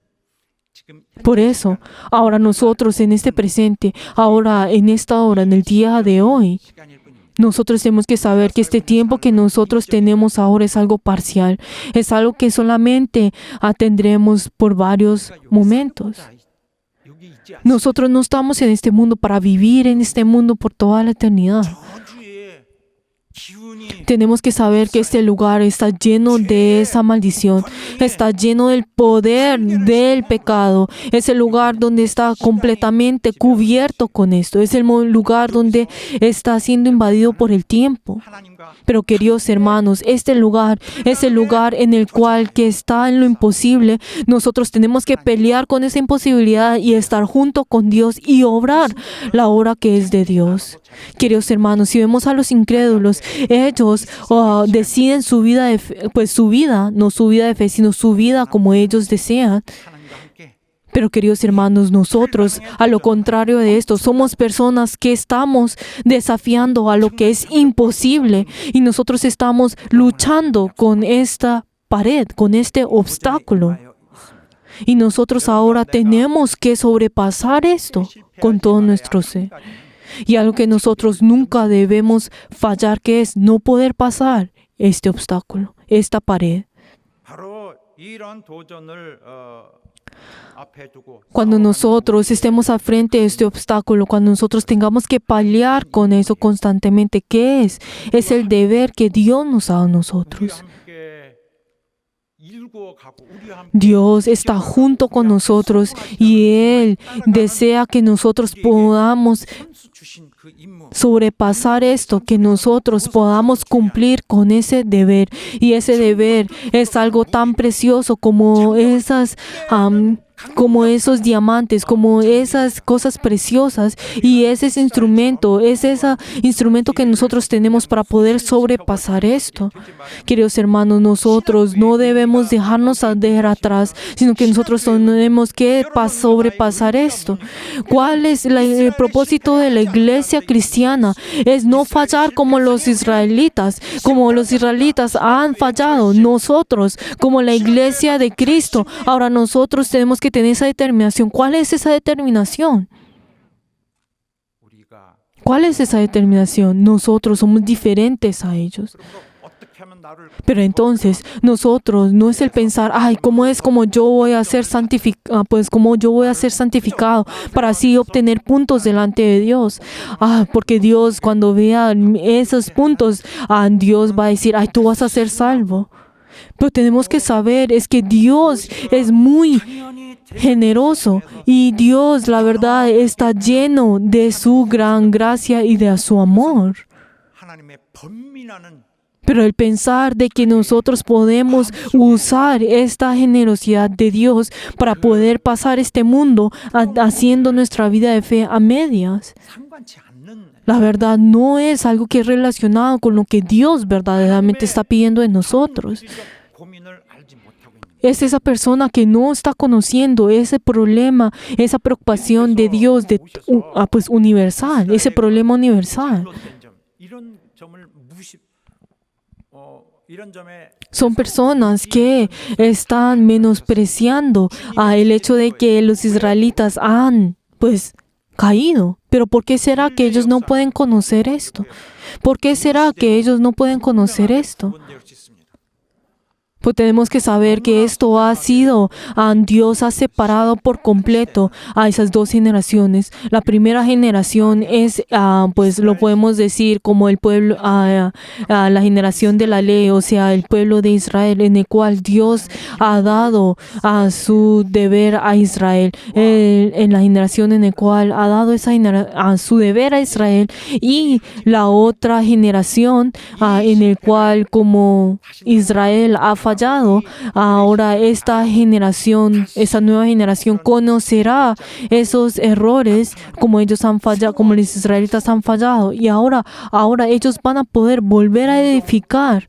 지금 Por eso, ahora nosotros en este presente, ahora en esta hora, en el día de hoy, 시간일 뿐입니다. nosotros tenemos que saber que este tiempo que nosotros tenemos ahora es algo parcial. Es algo que solamente tendremos por varios momentos. 여기 있지 않습니다. Nosotros no estamos en este mundo para vivir en este mundo por toda la eternidad. 저주의 기운이 Tenemos que saber que este lugar está lleno de esa maldición, está lleno del poder del pecado. Es el lugar donde está completamente cubierto con esto. Es el lugar donde está siendo invadido por el tiempo. 하나님과 Pero queridos hermanos, este lugar es el lugar en el cual que está en lo imposible. Nosotros tenemos que pelear con esa imposibilidad y estar junto con Dios y obrar la obra que es de Dios. Queridos hermanos, si vemos a los incrédulos, ellos deciden su vida de fe, pues su vida, no su vida de fe, sino su vida como ellos desean. 하나님과 함께 Pero queridos hermanos, nosotros, a lo contrario de esto, somos personas que estamos desafiando a lo que es imposible y nosotros estamos luchando con esta pared, con este obstáculo. Y nosotros ahora tenemos que sobrepasar esto con todo nuestro ser. Y algo que nosotros nunca debemos fallar, que es no poder pasar este obstáculo, esta pared. 바로 이런 도전을 앞에 두고 Cuando nosotros estemos al frente de este obstáculo, cuando nosotros tengamos que pelear con eso constantemente, ¿qué es? Es el deber que Dios nos da a 우리와 nosotros. 함께 일구어 가고 우리와 함께 Dios está junto con nosotros y Él desea que nosotros podamos 선수 주신 그 임무 sobrepasar esto, que nosotros podamos cumplir con ese deber. Y ese deber es algo tan precioso como esas como esos diamantes, como esas cosas preciosas, y es ese instrumento que nosotros tenemos para poder sobrepasar esto. Queridos hermanos, nosotros no debemos dejarnos atrás, sino que nosotros tenemos que sobrepasar esto. ¿Cuál es el propósito de la iglesia cristiana? Es no fallar como los israelitas han fallado. Nosotros, como la iglesia de Cristo, ahora nosotros tenemos que tener esa determinación. ¿Cuál es esa determinación? 우리가 ¿Cuál es esa determinación? Nosotros somos diferentes a ellos. 어떻게 하면 나를 Pero entonces, nosotros no es el pensar, ay, ¿cómo yo voy a ser santificado? Pues, ¿cómo yo voy a ser santificado para así obtener puntos delante de Dios? Porque Dios, cuando vea esos puntos, Dios va a decir, ay, tú vas a ser salvo. Pero tenemos que saber, es que Dios es muy generoso y Dios, la verdad, está lleno de su gran gracia y de su amor. 하나님의 번민하는 Pero el pensar de que nosotros podemos usar esta generosidad de Dios para poder pasar este mundo haciendo nuestra vida de fe a medias, 상관치 않는 la verdad no es algo que es relacionado con lo que Dios verdaderamente está pidiendo de nosotros. 고민을 알지 못하고 있는 Es esa persona que no está conociendo ese problema, esa preocupación de Dios pues universal, ese problema universal. 잘못된 점, 이런 점을 이런 점에 Son personas que están menospreciando el hecho de que los israelitas han, pues, caído. Pero ¿por qué será que ellos no pueden conocer esto? ¿Por qué será que ellos no pueden conocer esto? 구원될 수 있습니다. Pues tenemos que saber que esto ha sido, Dios ha separado por completo a esas dos generaciones. La primera generación es, pues lo podemos decir como el pueblo, la generación de la ley, o sea, el pueblo de Israel, en el cual Dios ha dado su deber a Israel, en la generación en la cual ha dado su deber a Israel, y la otra generación en el cual como Israel ha fallado, ahora esta nueva generación conocerá esos errores como ellos han fallado, como los israelitas han fallado, y ahora ellos van a poder volver a edificar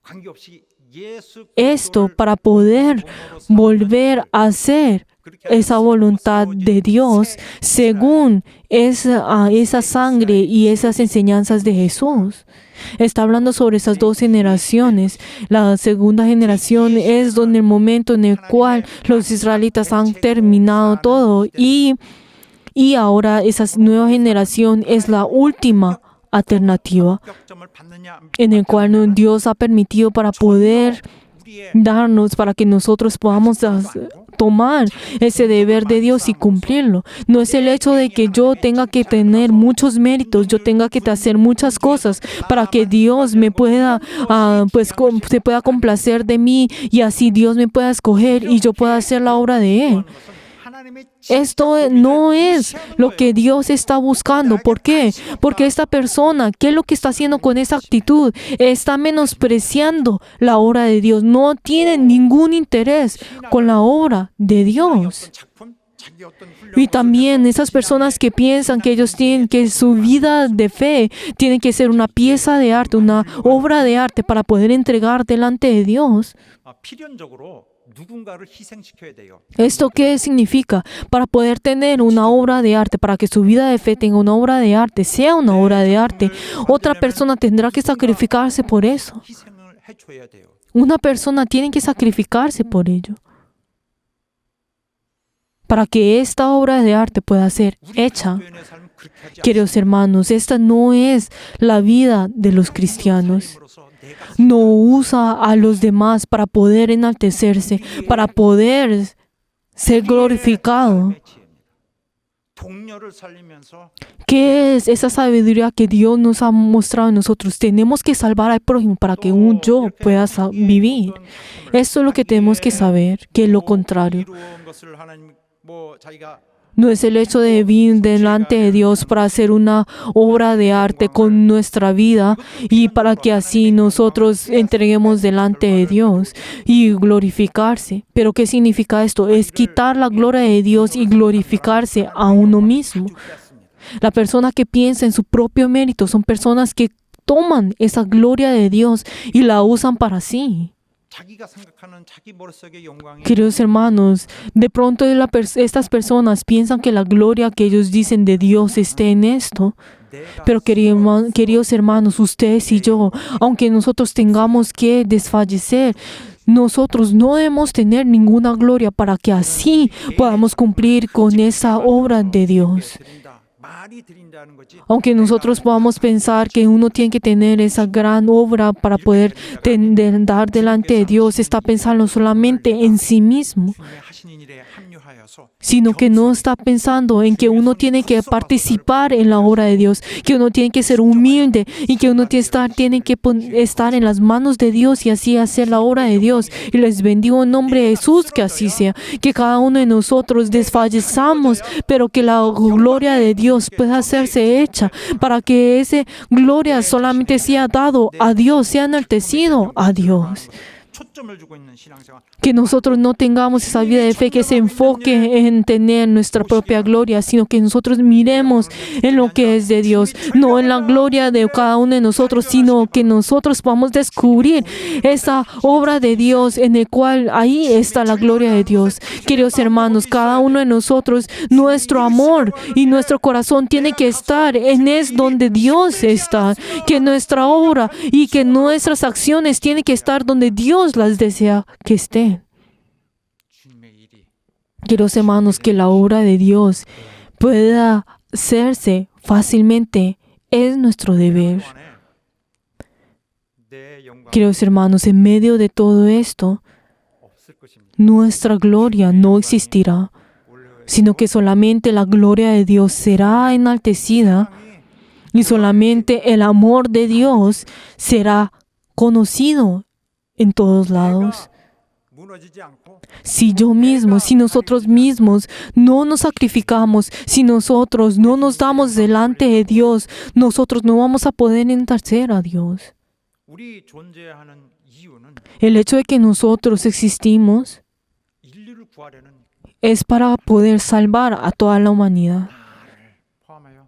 관계없이 예수 esto para poder volver a hacer esa voluntad de Dios según esa sangre y esas enseñanzas de Jesús. Está hablando sobre esas dos generaciones. La segunda generación es donde el momento en el cual los israelitas han terminado todo y ahora esa nueva generación es la última alternativa 합격점을 받느냐 en el cual Dios ha permitido para poder darnos, para que nosotros podamos tomar ese deber de Dios y cumplirlo. No es el hecho de que yo tenga que tener muchos méritos, yo tenga que hacer muchas cosas para que Dios me pueda, se pueda complacer de mí y así Dios me pueda escoger y yo pueda hacer la obra de Él. 하나님의 Esto no es lo que Dios está buscando. ¿Por qué? Porque esta persona, ¿qué es lo que está haciendo con esa actitud? Está menospreciando la obra de Dios. No tiene ningún interés con la obra de Dios. 작품, 자기 어떤 Y también esas personas que piensan que ellos tienen que su vida de fe tiene que ser una pieza de arte, una obra de arte para poder entregar delante de Dios. 필연적으로 누군가를 희생시켜야 돼요. ¿Esto qué significa? Para poder tener una obra de arte, para que su vida de fe tenga una obra de arte, sea una obra de arte, otra persona tendrá que sacrificarse por eso. 희생을 해줘야 돼요. Una persona tiene que sacrificarse por ello. Para que esta obra de arte pueda ser hecha. 그리스도인의 삶은 그렇게 하지 Queridos hermanos, esta no es la vida de los cristianos. 않음으로써 내가 No usa a los demás para poder enaltecerse, para poder ser glorificado. 동료를 살리면서 ¿Qué es esa sabiduría que Dios nos ha mostrado a nosotros? Tenemos que salvar al prójimo para que un yo pueda vivir. Esto es lo que tenemos que saber, que es lo contrario. 이루어온 것을 하나님 자기가 No es el hecho de venir delante de Dios para hacer una obra de arte con nuestra vida y para que así nosotros entreguemos delante de Dios y glorificarse. Pero ¿qué significa esto? Es quitar la gloria de Dios y glorificarse a uno mismo. La persona que piensa en su propio mérito son personas que toman esa gloria de Dios y la usan para sí. 자기가 생각하는 자기 머릿속의 영광이 Queridos hermanos, de pronto estas personas piensan que la gloria que ellos dicen de Dios esté en esto. Pero queridos hermanos, ustedes y yo, aunque nosotros tengamos que desfallecer, nosotros no debemos tener ninguna gloria para que así podamos cumplir con esa obra de Dios. 말이 드린다는 거지. Aunque nosotros podamos pensar que uno tiene que tener esa gran obra para poder dar delante de Dios, está pensando solamente en sí mismo, 주님의 하시는 일에 합류하여서 sino que no está pensando en que uno tiene que participar en la obra de Dios, que uno tiene que ser humilde y que uno tiene que estar en las manos de Dios y así hacer la obra de Dios. Y les bendigo en nombre de Jesús que así sea, que cada uno de nosotros desfallezamos, pero que la gloria de Dios pueda hacerse hecha para que esa gloria solamente sea dado a Dios, sea enaltecido a Dios. 초점을 주고 있는 신앙생활. Que nosotros no tengamos esa vida de fe que se enfoque en tener nuestra propia gloria, sino que nosotros miremos en lo que es de Dios, no en la gloria de cada uno de nosotros, sino que nosotros podamos descubrir esa obra de Dios en el cual ahí está la gloria de Dios. Queridos hermanos, cada uno de nosotros, nuestro amor y nuestro corazón tiene que estar en donde Dios está, que nuestra obra y que nuestras acciones tienen que estar donde Dios las desea que estén. 주님의 일이 Queridos hermanos, que la obra de Dios pueda hacerse fácilmente es nuestro deber. 안에 내 영광 Queridos hermanos, en medio de todo esto, 없을 것입니다. nuestra gloria no existirá, sino que solamente la gloria de Dios será enaltecida y solamente el amor de Dios será conocido en todos lados. 무너지지 않고 Si nosotros mismos no nos sacrificamos, si nosotros no nos damos delante de Dios, nosotros no vamos a poder enaltecer a Dios. 우리 존재하는 이유는 El hecho de que nosotros existimos 인류를 구하려는 es para poder salvar a toda la humanidad, 포함하여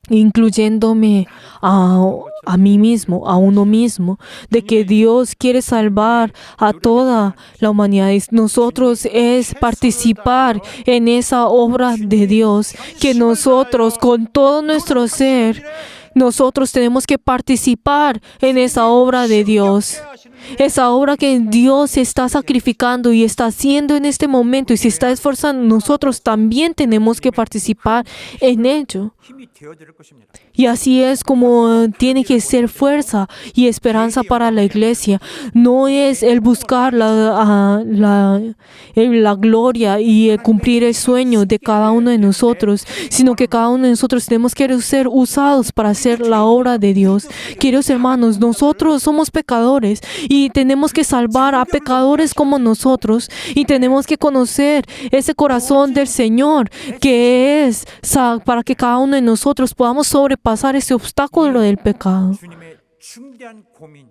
incluyéndome a mí mismo, a uno mismo, de que Dios quiere salvar a toda la humanidad. Y nosotros es participar en esa obra de Dios, que nosotros con todo nuestro ser, nosotros tenemos que participar en esa obra de Dios. Esa obra que Dios está sacrificando y está haciendo en este momento y se está esforzando, nosotros también tenemos que participar en ello. 힘이 되어질 것입니다. Y así es como tiene que ser fuerza y esperanza para la iglesia. No es el buscar la gloria y el cumplir el sueño de cada uno de nosotros, sino que cada uno de nosotros tenemos que ser usados para hacer la obra de Dios. Queridos hermanos, nosotros somos pecadores y tenemos que salvar a pecadores como nosotros y tenemos que conocer ese corazón del Señor que es para que cada uno de nosotros podamos sobrepasar ese obstáculo del pecado. 주님의 중대한 고민,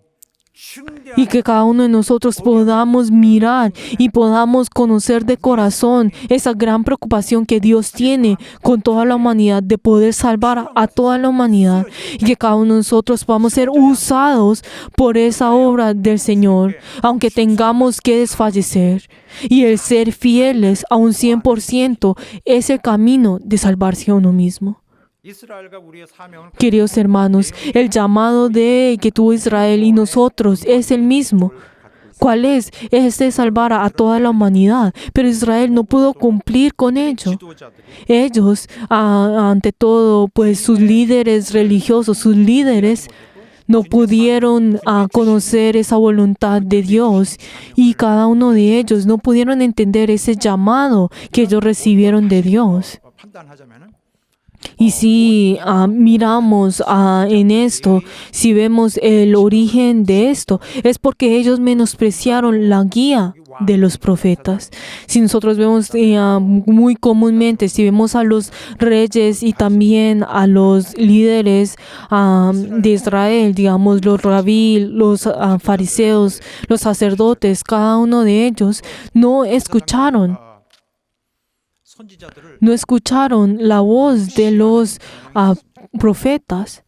중대한 Y que cada uno de nosotros podamos mirar y podamos conocer de corazón esa gran preocupación que Dios tiene con toda la humanidad, de poder salvar a toda la humanidad. Y que cada uno de nosotros podamos ser usados por esa obra del Señor, aunque tengamos que desfallecer. Y el ser fieles a un 100% es el camino de salvarse a uno mismo. 이스라엘과 우리의 사명은 Queridos hermanos, el llamado que tuvo Israel y nosotros es el mismo. ¿Cuál es? Es de salvar a toda la humanidad. Pero Israel no pudo cumplir con ello. 지도자들이 Ellos, ante todo, pues sus líderes religiosos, sus líderes, no pudieron conocer esa voluntad de Dios. Y cada uno de ellos no pudieron entender ese llamado que ellos recibieron de Dios. 판단하자면은 Y si miramos en esto, si vemos el origen de esto, es porque ellos menospreciaron la guía de los profetas. Si nosotros vemos muy comúnmente, si vemos a los reyes y también a los líderes de Israel, digamos los rabí, los fariseos, los sacerdotes, cada uno de ellos no escucharon la voz de los profetas.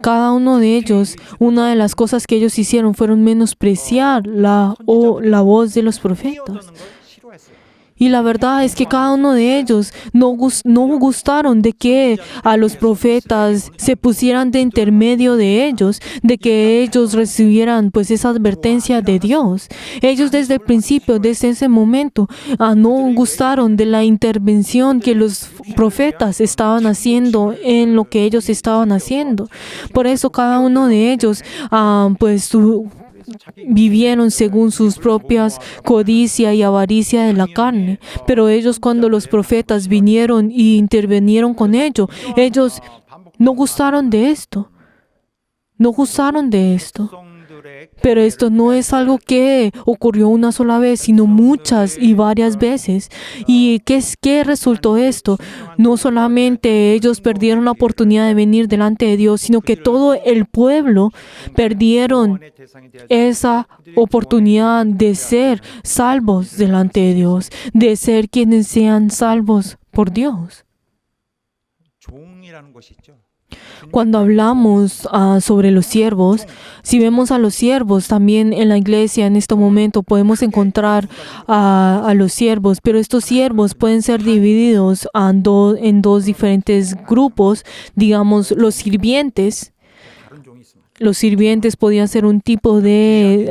Cada uno de ellos, una de las cosas que ellos hicieron fueron menospreciar la voz de los profetas. Y la verdad es que cada uno de ellos no gustaron de que a los profetas se pusieran de intermedio de ellos, de que ellos recibieran pues esa advertencia de Dios. Ellos desde el principio, desde ese momento, no gustaron de la intervención que los profetas estaban haciendo en lo que ellos estaban haciendo. Por eso cada uno de ellos vivieron según sus propias codicia y avaricia de la carne. Pero ellos, cuando los profetas vinieron y intervinieron con ellos no gustaron de esto. No gustaron de esto. Pero esto no es algo que ocurrió una sola vez, sino muchas y varias veces. ¿Y qué resultó esto? No solamente ellos perdieron la oportunidad de venir delante de Dios, sino que todo el pueblo perdieron esa oportunidad de ser salvos delante de Dios, de ser quienes sean salvos por Dios. Cuando hablamos sobre los siervos, si vemos a los siervos también en la iglesia en este momento podemos encontrar a los siervos, pero estos siervos pueden ser divididos en dos diferentes grupos. Digamos, los sirvientes. Los sirvientes podían ser un tipo de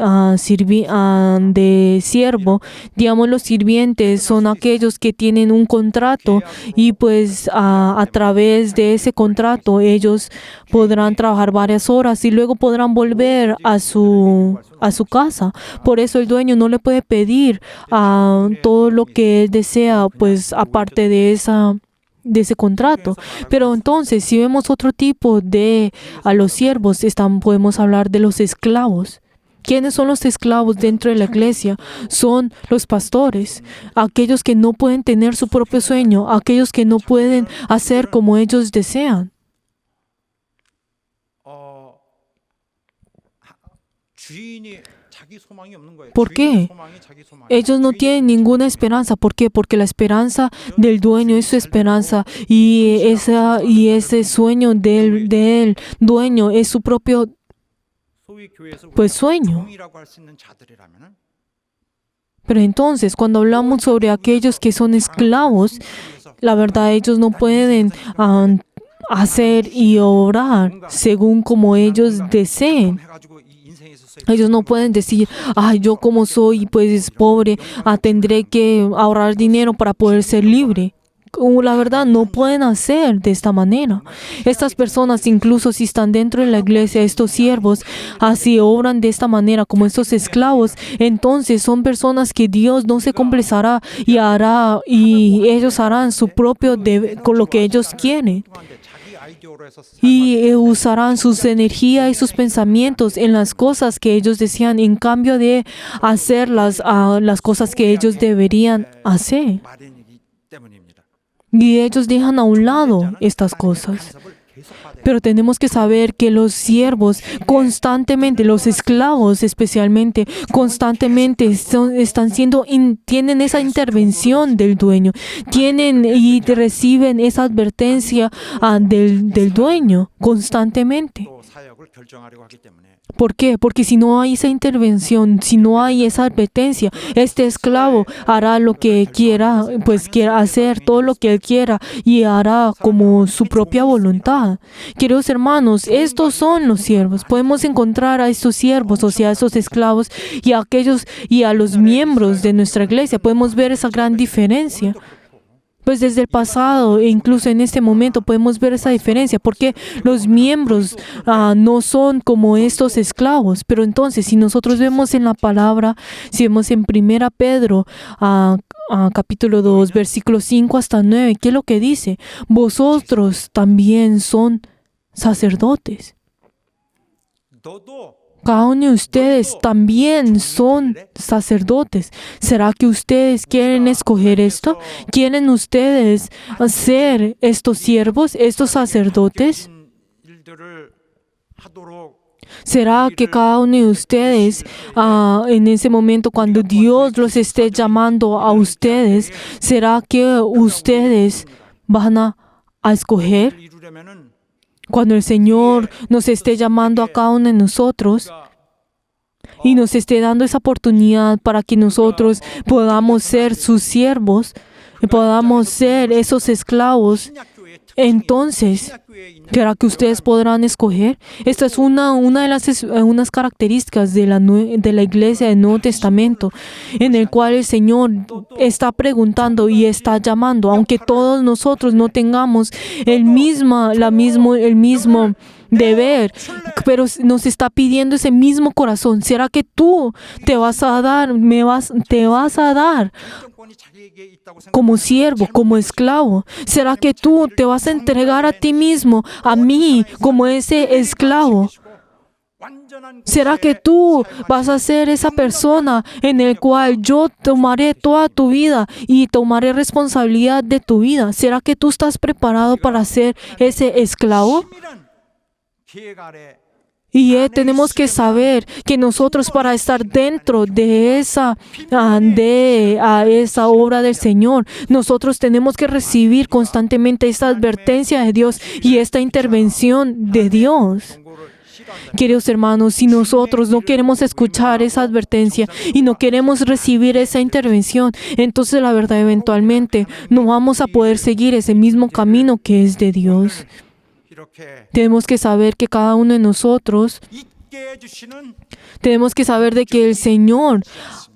siervo. Digamos, los sirvientes son aquellos que tienen un contrato y pues a través de ese contrato ellos podrán trabajar varias horas y luego podrán volver a su casa. Por eso el dueño no le puede pedir todo lo que él desea, pues aparte de ese contrato. Pero entonces, si vemos otro tipo a los siervos, podemos hablar de los esclavos. ¿Quiénes son los esclavos dentro de la iglesia? Son los pastores, aquellos que no pueden tener su propio sueño, aquellos que no pueden hacer como ellos desean. ¿Por qué? Ellos no tienen ninguna esperanza. ¿Por qué? Porque la esperanza del dueño es su esperanza y ese sueño del dueño es su propio sueño. Pero entonces, cuando hablamos sobre aquellos que son esclavos, la verdad ellos no pueden hacer y obrar según como ellos deseen. Ellos no pueden decir, yo como soy pues pobre, tendré que ahorrar dinero para poder ser libre. La verdad, no pueden hacer de esta manera. Estas personas, incluso si están dentro de la iglesia, estos siervos, así obran de esta manera como estos esclavos, entonces son personas que Dios no se complacerá y ellos harán su propio con lo que ellos quieren. Y usarán sus energías y sus pensamientos en las cosas que ellos desean, en cambio de hacer las cosas que ellos deberían hacer. Y ellos dejan a un lado estas cosas. Pero tenemos que saber que los siervos constantemente, los esclavos especialmente, constantemente tienen esa intervención del dueño, tienen y reciben esa advertencia del dueño constantemente. ¿Por qué? Porque si no hay esa intervención, si no hay esa advertencia, este esclavo hará lo que quiera, pues quiera hacer todo lo que él quiera y hará como su propia voluntad. Queridos hermanos, estos son los siervos. Podemos encontrar a estos siervos, o sea, a esos esclavos y a los miembros de nuestra iglesia. Podemos ver esa gran diferencia. Pues desde el pasado e incluso en este momento podemos ver esa diferencia, porque los miembros no son como estos esclavos. Pero entonces, si nosotros vemos en la palabra, si vemos en 1 Pedro, capítulo 2, versículos 5 hasta 9, ¿qué es lo que dice? Vosotros también son sacerdotes. 너도 Cada uno de ustedes también son sacerdotes. ¿Será que ustedes quieren escoger esto? ¿Quieren ustedes ser estos siervos, estos sacerdotes? 일들을 하도록 ¿Será que cada uno de ustedes, en ese momento cuando Dios los esté llamando a ustedes, será que ustedes van a escoger? 이루려면은 Cuando el Señor nos esté llamando a cada uno de nosotros y nos esté dando esa oportunidad para que nosotros podamos ser sus siervos y podamos ser esos esclavos, 신약교회의 특징이 entonces, 신약교회에 있는 ¿será que ustedes podrán escoger? Esta es una de las unas características de la iglesia del Nuevo Testamento, en el cual el Señor está preguntando y está llamando, aunque todos nosotros no tengamos el mismo deber, pero nos está pidiendo ese mismo corazón. ¿Será que tú te vas a dar 결정권이 자기에게 있다고 como siervo, como esclavo? ¿Será que tú te vas a entregar a ti mismo, a mí, como ese esclavo? 완전한 ¿Será que tú vas a ser esa persona en el cual yo tomaré toda tu vida y tomaré responsabilidad de tu vida? ¿Será que tú estás preparado para ser ese esclavo? 치밀한 계획 아래 Y tenemos que saber que nosotros, para estar dentro de esa obra del Señor, nosotros tenemos que recibir constantemente esta advertencia de Dios y esta intervención de Dios. 공고를 시도한다. Queridos hermanos, si nosotros no queremos escuchar esa advertencia y no queremos recibir esa intervención, entonces la verdad, eventualmente no vamos a poder seguir ese mismo camino que es de Dios. 이렇게 Tenemos que saber que cada uno de nosotros, 있게 해주시는 tenemos que saber de que el Señor 있습니다.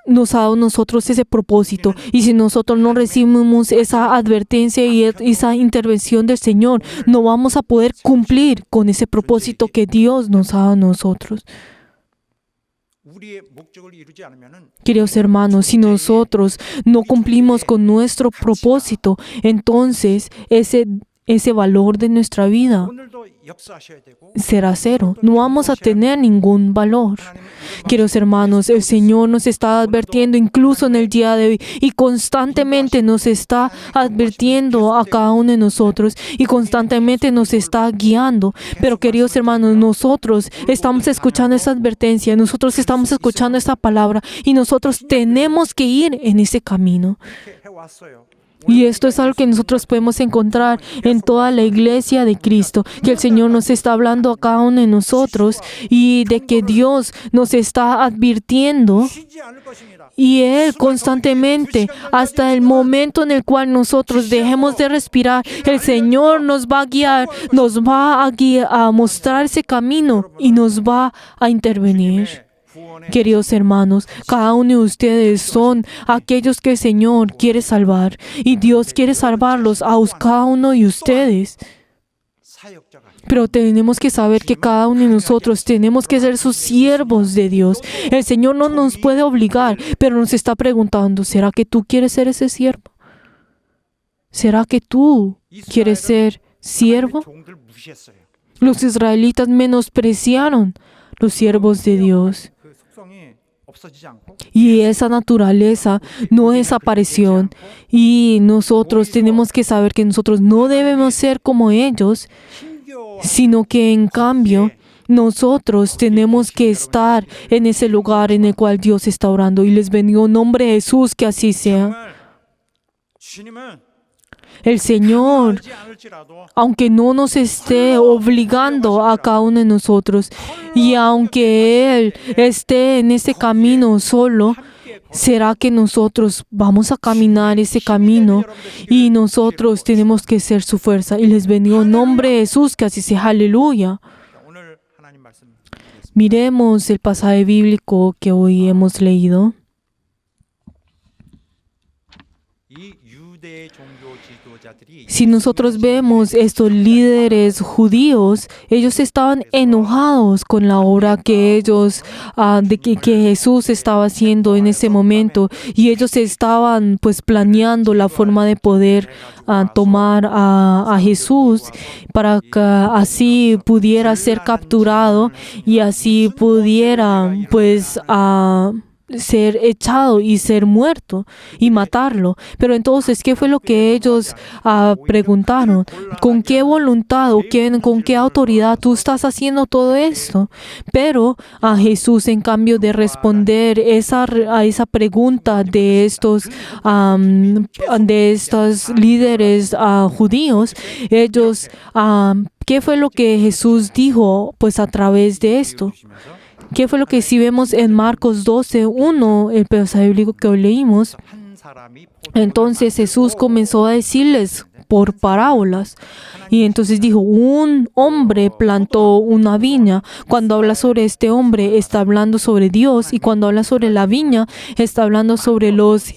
nos ha dado a nosotros ese propósito. Y si nosotros no recibimos esa advertencia y esa intervención del Señor, no vamos a poder cumplir con ese propósito que Dios nos ha dado a nosotros. 우리의 목적을 이루지 않으면은 Queridos hermanos, si nosotros no cumplimos con nuestro propósito, entonces ese valor de nuestra vida 오늘도 역사하셔야 되고 será cero. No vamos a tener ningún valor. Queridos hermanos, el Señor nos está advirtiendo incluso en el día de hoy y constantemente nos está advirtiendo a cada uno de nosotros y constantemente nos está guiando. Pero queridos hermanos, nosotros estamos escuchando esa advertencia, nosotros estamos escuchando esta palabra y nosotros tenemos que ir en ese camino. 이렇게 해왔어요. Y esto es algo que nosotros podemos encontrar en toda la iglesia de Cristo, que el Señor nos está hablando a cada uno de nosotros y de que Dios nos está advirtiendo 쉬지 않을 것입니다. y Él constantemente, hasta el momento en el cual nosotros dejemos de respirar, el Señor nos va a guiar, a mostrar ese camino y nos va a intervenir. 구원의 Queridos hermanos, cada uno de ustedes son aquellos que el Señor quiere salvar y Dios quiere salvarlos a cada uno de ustedes. 사역자가 Pero tenemos que saber que cada uno de nosotros tenemos que ser sus siervos de Dios. El Señor no nos puede obligar, pero nos está preguntando, ¿será que tú quieres ser ese siervo? ¿Será que tú quieres ser siervo? 종들 무시했어요. Los israelitas menospreciaron los siervos de Dios. 그 속성이 없어지지 않고 Y esa naturaleza no desapareció. Y nosotros tenemos que saber que nosotros no debemos ser como ellos, 힘겨워 sino que en cambio nosotros tenemos que estar en ese lugar en el cual Dios está orando. Y les bendigo en nombre de Jesús, que así sea. 정말 주님은 El Señor, 하지 않을지라도 aunque no nos esté obligando a cada uno de nosotros, y aunque Él esté en ese camino solo, ¿será que nosotros vamos a caminar ese camino y nosotros tenemos que ser su fuerza? Y les bendigo en nombre de Jesús, que así sea. Aleluya. 오늘 하나님 말씀 드리겠습니다. Miremos el pasaje bíblico que hoy hemos leído. 이 유대 유대의 종교 지도자들이 Si nosotros vemos estos líderes judíos, ellos estaban enojados con la obra que que Jesús estaba haciendo en ese momento, y ellos estaban pues planeando la forma de poder tomar a Jesús para que así pudiera ser capturado y así pudiera pues ser echado y ser muerto y matarlo. Pero entonces, ¿qué fue lo que ellos preguntaron? ¿Con qué voluntad o con qué autoridad tú estás haciendo todo esto? Pero a Jesús, en cambio de responder a esa pregunta de estos líderes judíos, ellos ¿qué fue lo que Jesús dijo pues a través de esto? ¿Qué fue lo que si vemos en Marcos 12:1, el pasaje bíblico que hoy leímos? 한 사람이 Entonces Jesús comenzó a decirles por parábolas. Y entonces dijo, un hombre plantó una viña. Cuando habla sobre este hombre, está hablando sobre Dios. Y cuando habla sobre la viña, está hablando sobre los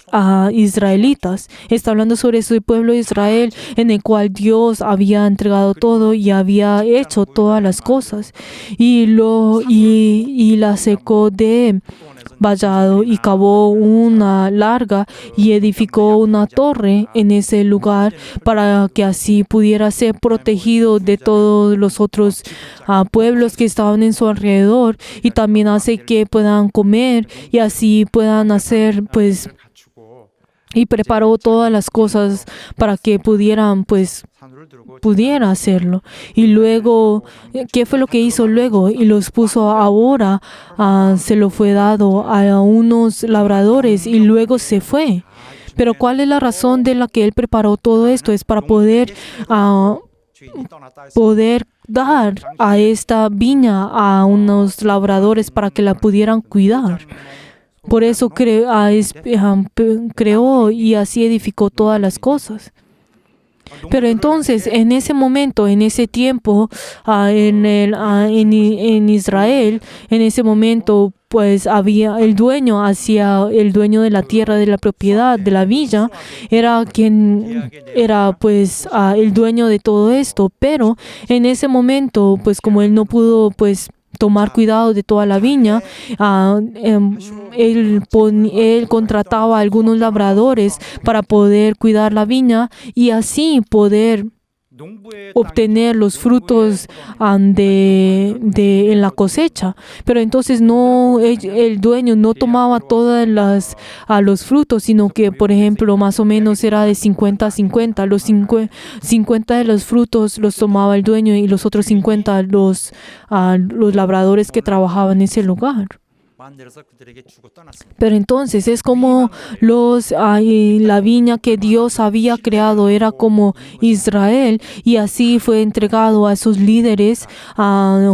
israelitas. Está hablando sobre ese pueblo de Israel en el cual Dios había entregado todo y había hecho todas las cosas. Y la secó de vallado y cavó una larga y edificó una torre en ese lugar para que así pudiera ser protegido de todos los otros pueblos que estaban en su alrededor, y también hace que puedan comer y así puedan hacer pues, y preparó todas las cosas para que pudieran pues pudiera hacerlo. Y luego, ¿qué fue lo que hizo luego? Y los puso ahora, se lo fue dado a unos labradores y luego se fue. Pero ¿cuál es la razón de la que él preparó todo esto? Es para poder dar a esta viña a unos labradores para que la pudieran cuidar. Por eso creó y así edificó todas las cosas. Pero entonces, en ese momento, en ese tiempo, en Israel, en ese momento, pues había el dueño de la tierra, de la propiedad, de la villa, era quien era pues el dueño de todo esto. Pero en ese momento, pues como él no pudo pues tomar cuidado de toda la viña, él contrataba a algunos labradores para poder cuidar la viña y así poder obtener los frutos en la cosecha. Pero entonces el dueño no tomaba todos los frutos, sino que, por ejemplo, más o menos era de 50-50. Los 50 de los frutos los tomaba el dueño y los otros 50 los labradores que trabajaban en ese lugar. Pero entonces es como la viña que Dios había creado era como Israel, y así fue entregado a esos líderes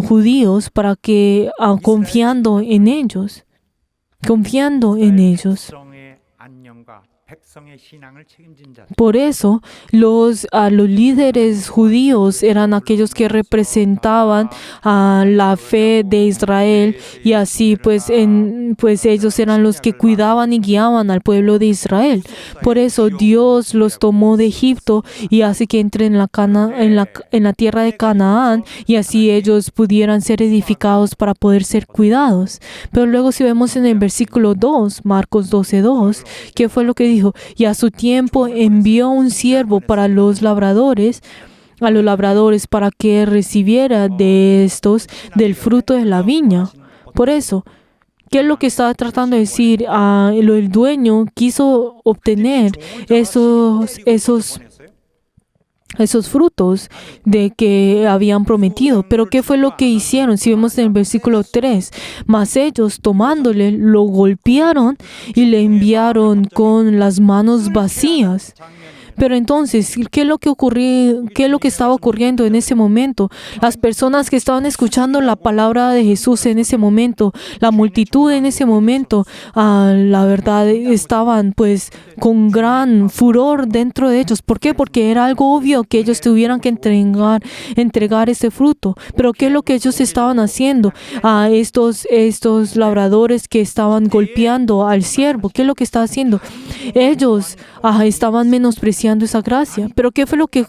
judíos para que confiando en ellos. Por eso los líderes judíos eran aquellos que representaban la fe de Israel, y así pues ellos eran los que cuidaban y guiaban al pueblo de Israel. Por eso Dios los tomó de Egipto y hace que entren en la tierra de Canaán, y así ellos pudieran ser edificados para poder ser cuidados. Pero luego, si vemos en el versículo 2, Marcos 12:2, ¿qué fue lo que dijo? Y a su tiempo envió un siervo para los labradores, para que recibiera de estos del fruto de la viña. Por eso, ¿qué es lo que estaba tratando de decir? El dueño quiso obtener esos frutos de que habían prometido. Pero ¿qué fue lo que hicieron? Si vemos en el versículo 3, mas ellos tomándole lo golpearon y le enviaron con las manos vacías. Pero entonces, ¿qué es lo que estaba ocurriendo en ese momento? Las personas que estaban escuchando la palabra de Jesús en ese momento, la multitud en ese momento, la verdad, estaban pues con gran furor dentro de ellos. ¿Por qué? Porque era algo obvio que ellos tuvieran que entregar ese fruto. Pero ¿qué es lo que ellos estaban haciendo? Estos labradores que estaban golpeando al siervo, ¿qué es lo que estaba haciendo? Ellos estaban menospreciando menospreciando esa gracia. Pero ¿qué fue lo que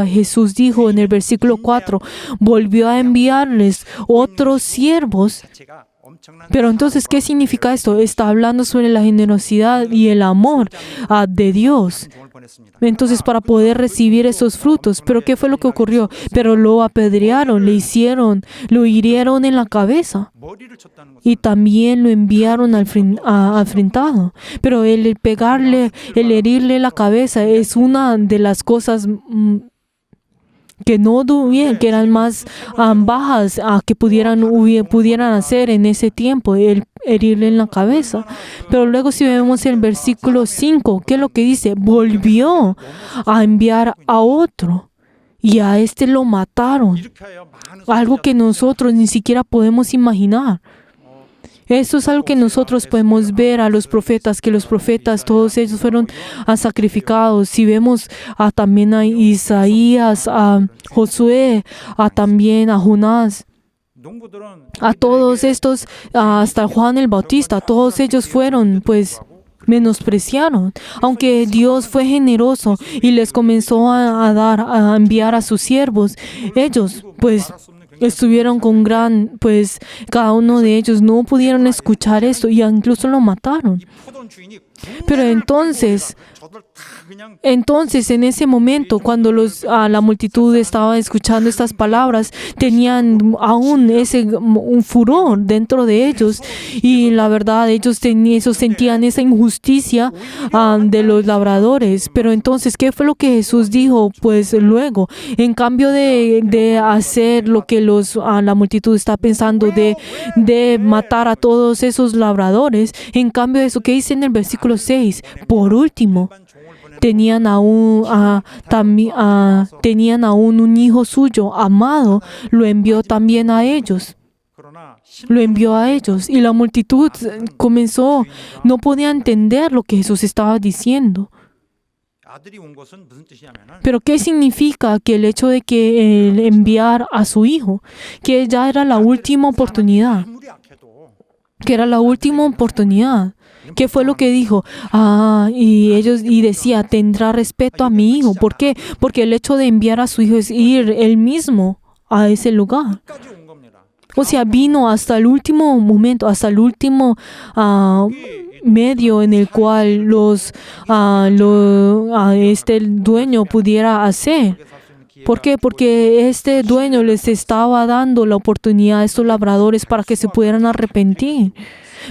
Jesús dijo en el versículo 4? Volvió a enviarles otros siervos. 자체가 엄청난 Pero entonces, ¿qué significa esto? Está hablando sobre la generosidad y el amor de Dios. 종을 보냈습니다. Entonces, para poder recibir esos frutos. Pero ¿qué fue lo que ocurrió? Pero lo apedrearon, lo hirieron en la cabeza. 머리를 쳤다는 것은 Y también lo enviaron afrentado. Pero el pegarle, el herirle la cabeza es una de las cosas que no bien, que eran más bajas que pudieran hacer en ese tiempo, el herirle en la cabeza. Pero luego si vemos el versículo 5, ¿qué es lo que dice? Volvió a enviar a otro y a este lo mataron. 이렇게 하여 많은 Algo que nosotros ni siquiera podemos imaginar. Esto es algo que nosotros podemos ver a los profetas, que los profetas, todos ellos fueron sacrificados. Si vemos también a Isaías, a Josué, también a Jonás, 농부들은 a todos estos, hasta Juan el Bautista, todos ellos fueron, pues, menospreciaron. Aunque Dios fue generoso y les comenzó a enviar a sus siervos, ellos, pues, estuvieron con pues cada uno de ellos no pudieron escuchar esto y incluso lo mataron. 포도원 주인이 Pero entonces 저들 다 그냥 en ese momento, cuando la multitud estaba escuchando estas palabras, tenían aún un furor dentro de ellos y la verdad, ellos sentían esa injusticia de los labradores. Pero entonces, ¿qué fue lo que Jesús dijo? Pues luego, en cambio de hacer lo que la multitud está pensando, de matar a todos esos labradores, en cambio de eso, ¿qué dice en el versículo 6? Por último, tenían aún un hijo suyo amado, lo envió también a ellos. 그러나 Lo envió a ellos y la multitud no podía entender lo que Jesús estaba diciendo. 아들이 온 것은 무슨 뜻이냐면은 Pero ¿qué significa que el hecho de que él enviar a su hijo, que ya era la última oportunidad, 아무리 악해도 que era la última oportunidad? ¿Qué fue lo que dijo? Y decía, tendrá respeto a mi hijo. ¿Por qué? Porque el hecho de enviar a su hijo es ir él mismo a ese lugar. 끝까지 온 겁니다. O sea, vino hasta el último momento, hasta el último medio en el cual este dueño pudiera hacer. ¿Por qué? Porque este dueño les estaba dando la oportunidad a estos labradores para que se pudieran arrepentir.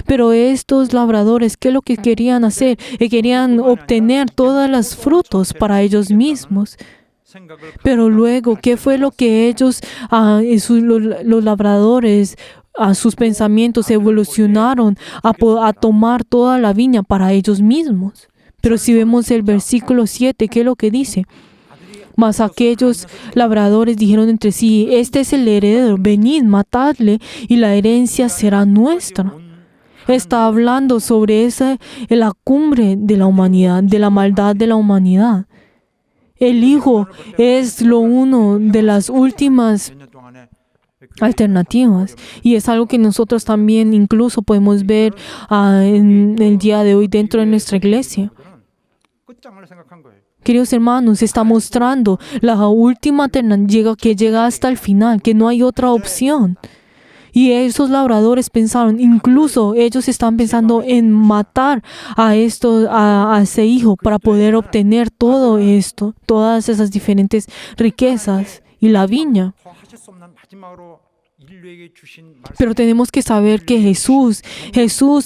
Pero estos labradores, ¿qué es lo que querían hacer? Querían obtener todos los frutos para ellos mismos. Pero luego, ¿qué fue lo que ellos, los labradores, sus pensamientos evolucionaron a tomar toda la viña para ellos mismos? Pero si vemos el versículo 7, ¿qué es lo que dice? Mas aquellos labradores dijeron entre sí, este es el heredero, venid, matadle y la herencia será nuestra. Está hablando sobre la cumbre de la humanidad, de la maldad de la humanidad. El Hijo es uno de las últimas alternativas y es algo que nosotros también incluso podemos ver en el día de hoy dentro de nuestra iglesia. 끝장을 생각한 거예요. Queridos hermanos, está mostrando la última alternativa que llega hasta el final, que no hay otra opción. Y esos labradores pensaron, incluso ellos están pensando en matar a ese hijo para poder obtener todo esto, todas esas diferentes riquezas y la viña. 더 하실 수 없는 마지막으로 인류에게 주신 말씀. Pero tenemos que saber que Jesús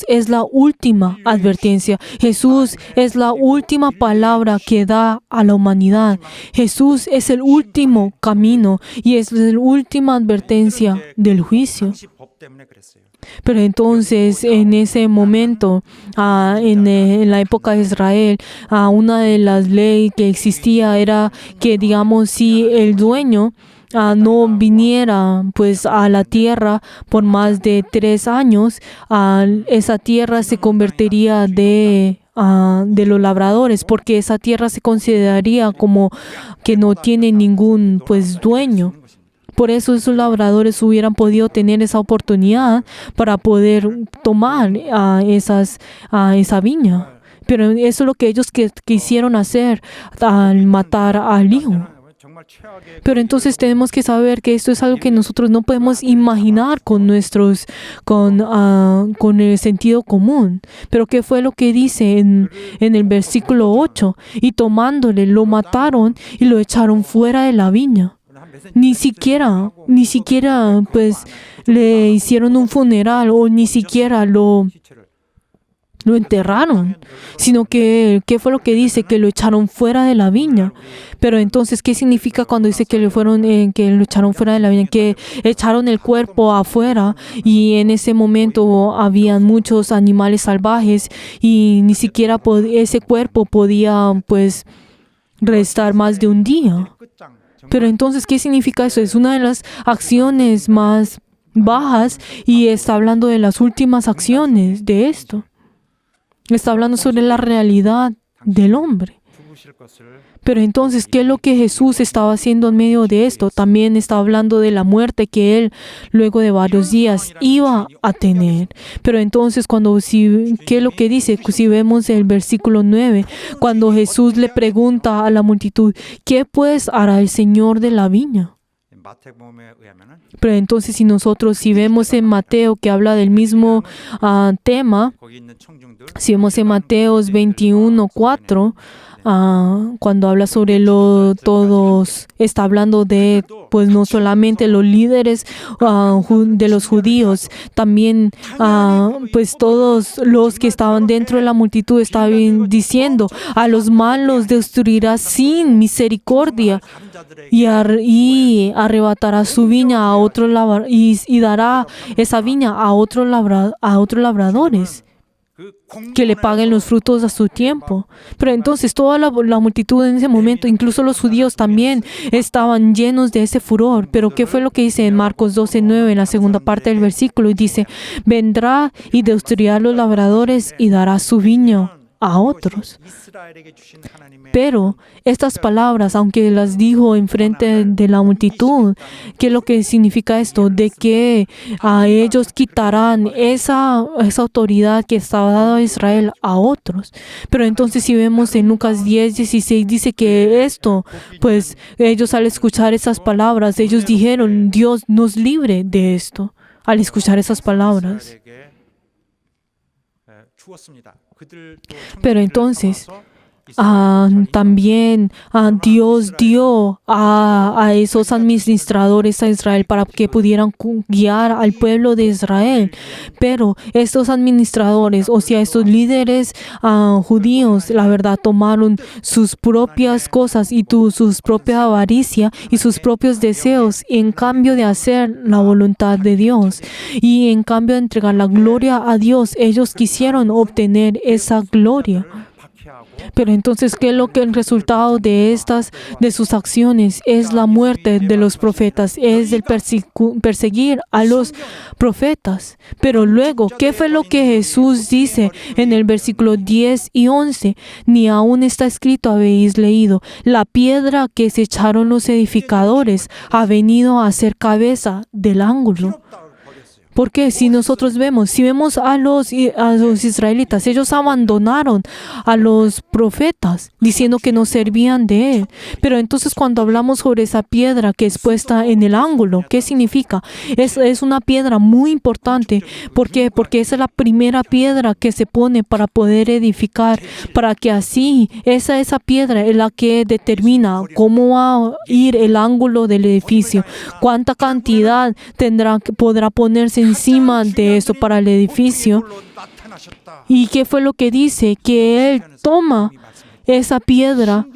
es la última advertencia. Jesús es la última palabra que da a la humanidad. Jesús es el último camino y es la última advertencia del juicio. 당시 법 때문에 그랬어요. Pero entonces, en ese momento, en la época de Israel, una de las leyes que existía era que, digamos, si el dueño no viniera pues a la tierra por más de 3 años, esa tierra se convertiría de los labradores, porque esa tierra se consideraría como que no tiene ningún pues dueño. Por eso esos labradores hubieran podido tener esa oportunidad para poder tomar esa viña. Pero eso es lo que ellos quisieron hacer al matar al hijo. 정말 최악의 Pero entonces tenemos que saber que esto es algo que nosotros no podemos imaginar con con el sentido común. Pero ¿qué fue lo que dice en el versículo 8? Y tomándole, lo mataron y lo echaron fuera de la viña. Ni siquiera, pues, le hicieron un funeral o ni siquiera lo enterraron, sino que, ¿qué fue lo que dice? Que lo echaron fuera de la viña. Pero entonces, ¿qué significa cuando dice que que lo echaron fuera de la viña? Que echaron el cuerpo afuera y en ese momento habían muchos animales salvajes y ni siquiera ese cuerpo podía, pues, restar más de un día. 끝장 Pero entonces, ¿qué significa eso? Es una de las acciones más bajas y está hablando de las últimas acciones de esto. Está hablando sobre la realidad del hombre. 죽으실 것을 Pero entonces, ¿qué es lo que Jesús estaba haciendo en medio de esto? También está hablando de la muerte que Él, luego de varios días, iba a tener. Pero entonces, ¿qué es lo que dice? Si vemos el versículo 9, cuando Jesús le pregunta a la multitud, ¿qué pues hará el Señor de la viña? 마태복음에 의하면은 Pero entonces, si vemos en Mateo que habla del mismo tema, 거기 있는 청중들 si vemos en Mateos 21:4, cuando habla sobre todos, está hablando de, pues no solamente los líderes de los judíos, también pues todos los que estaban dentro de la multitud estaban diciendo, a los malos destruirá sin misericordia y arrebatará su viña a otros y dará esa viña a otros labradores que le paguen los frutos a su tiempo. Pero entonces toda la multitud en ese momento, incluso los judíos también, estaban llenos de ese furor. Pero ¿qué fue lo que dice en Marcos 12:9, en la segunda parte del versículo? Y dice, vendrá y destruirá a los labradores y dará su viña a otros. 이스라엘에게 주신 하나님의 Pero estas palabras, aunque las dijo enfrente de la multitud, ¿qué es lo que significa esto? De que a ellos quitarán esa autoridad que estaba dada a Israel a otros. Pero entonces si vemos en Lucas 10:16, dice que esto, pues ellos al escuchar esas palabras, ellos dijeron, Dios nos libre de esto, al escuchar esas palabras. 이스라엘에게 주었습니다. 그들도 Pero entonces, 청중들을 떠나서 también Dios dio a esos administradores a Israel para que pudieran guiar al pueblo de Israel. Pero estos administradores, o sea, estos líderes judíos, la verdad, tomaron sus propias cosas y sus propia avaricia y sus propios deseos en cambio de hacer la voluntad de Dios. Y en cambio de entregar la gloria a Dios, ellos quisieron obtener esa gloria. Pero entonces, ¿qué es lo que el resultado de sus acciones? Es la muerte de los profetas, es el perseguir a los profetas. Pero luego, ¿qué fue lo que Jesús dice en el versículo 10 y 11? Ni aún está escrito, habéis leído, la piedra que se echaron los edificadores ha venido a ser cabeza del ángulo. Porque si vemos a los israelitas, ellos abandonaron a los profetas diciendo que no servían de él. Pero entonces cuando hablamos sobre esa piedra que es puesta en el ángulo, ¿qué significa? Es una piedra muy importante. ¿Por qué? Porque esa es la primera piedra que se pone para poder edificar, para que así esa piedra es la que determina cómo va a ir el ángulo del edificio, cuánta cantidad podrá ponerse encima de eso para el edificio. ¿Y qué fue lo que dice? Que Él toma esa piedra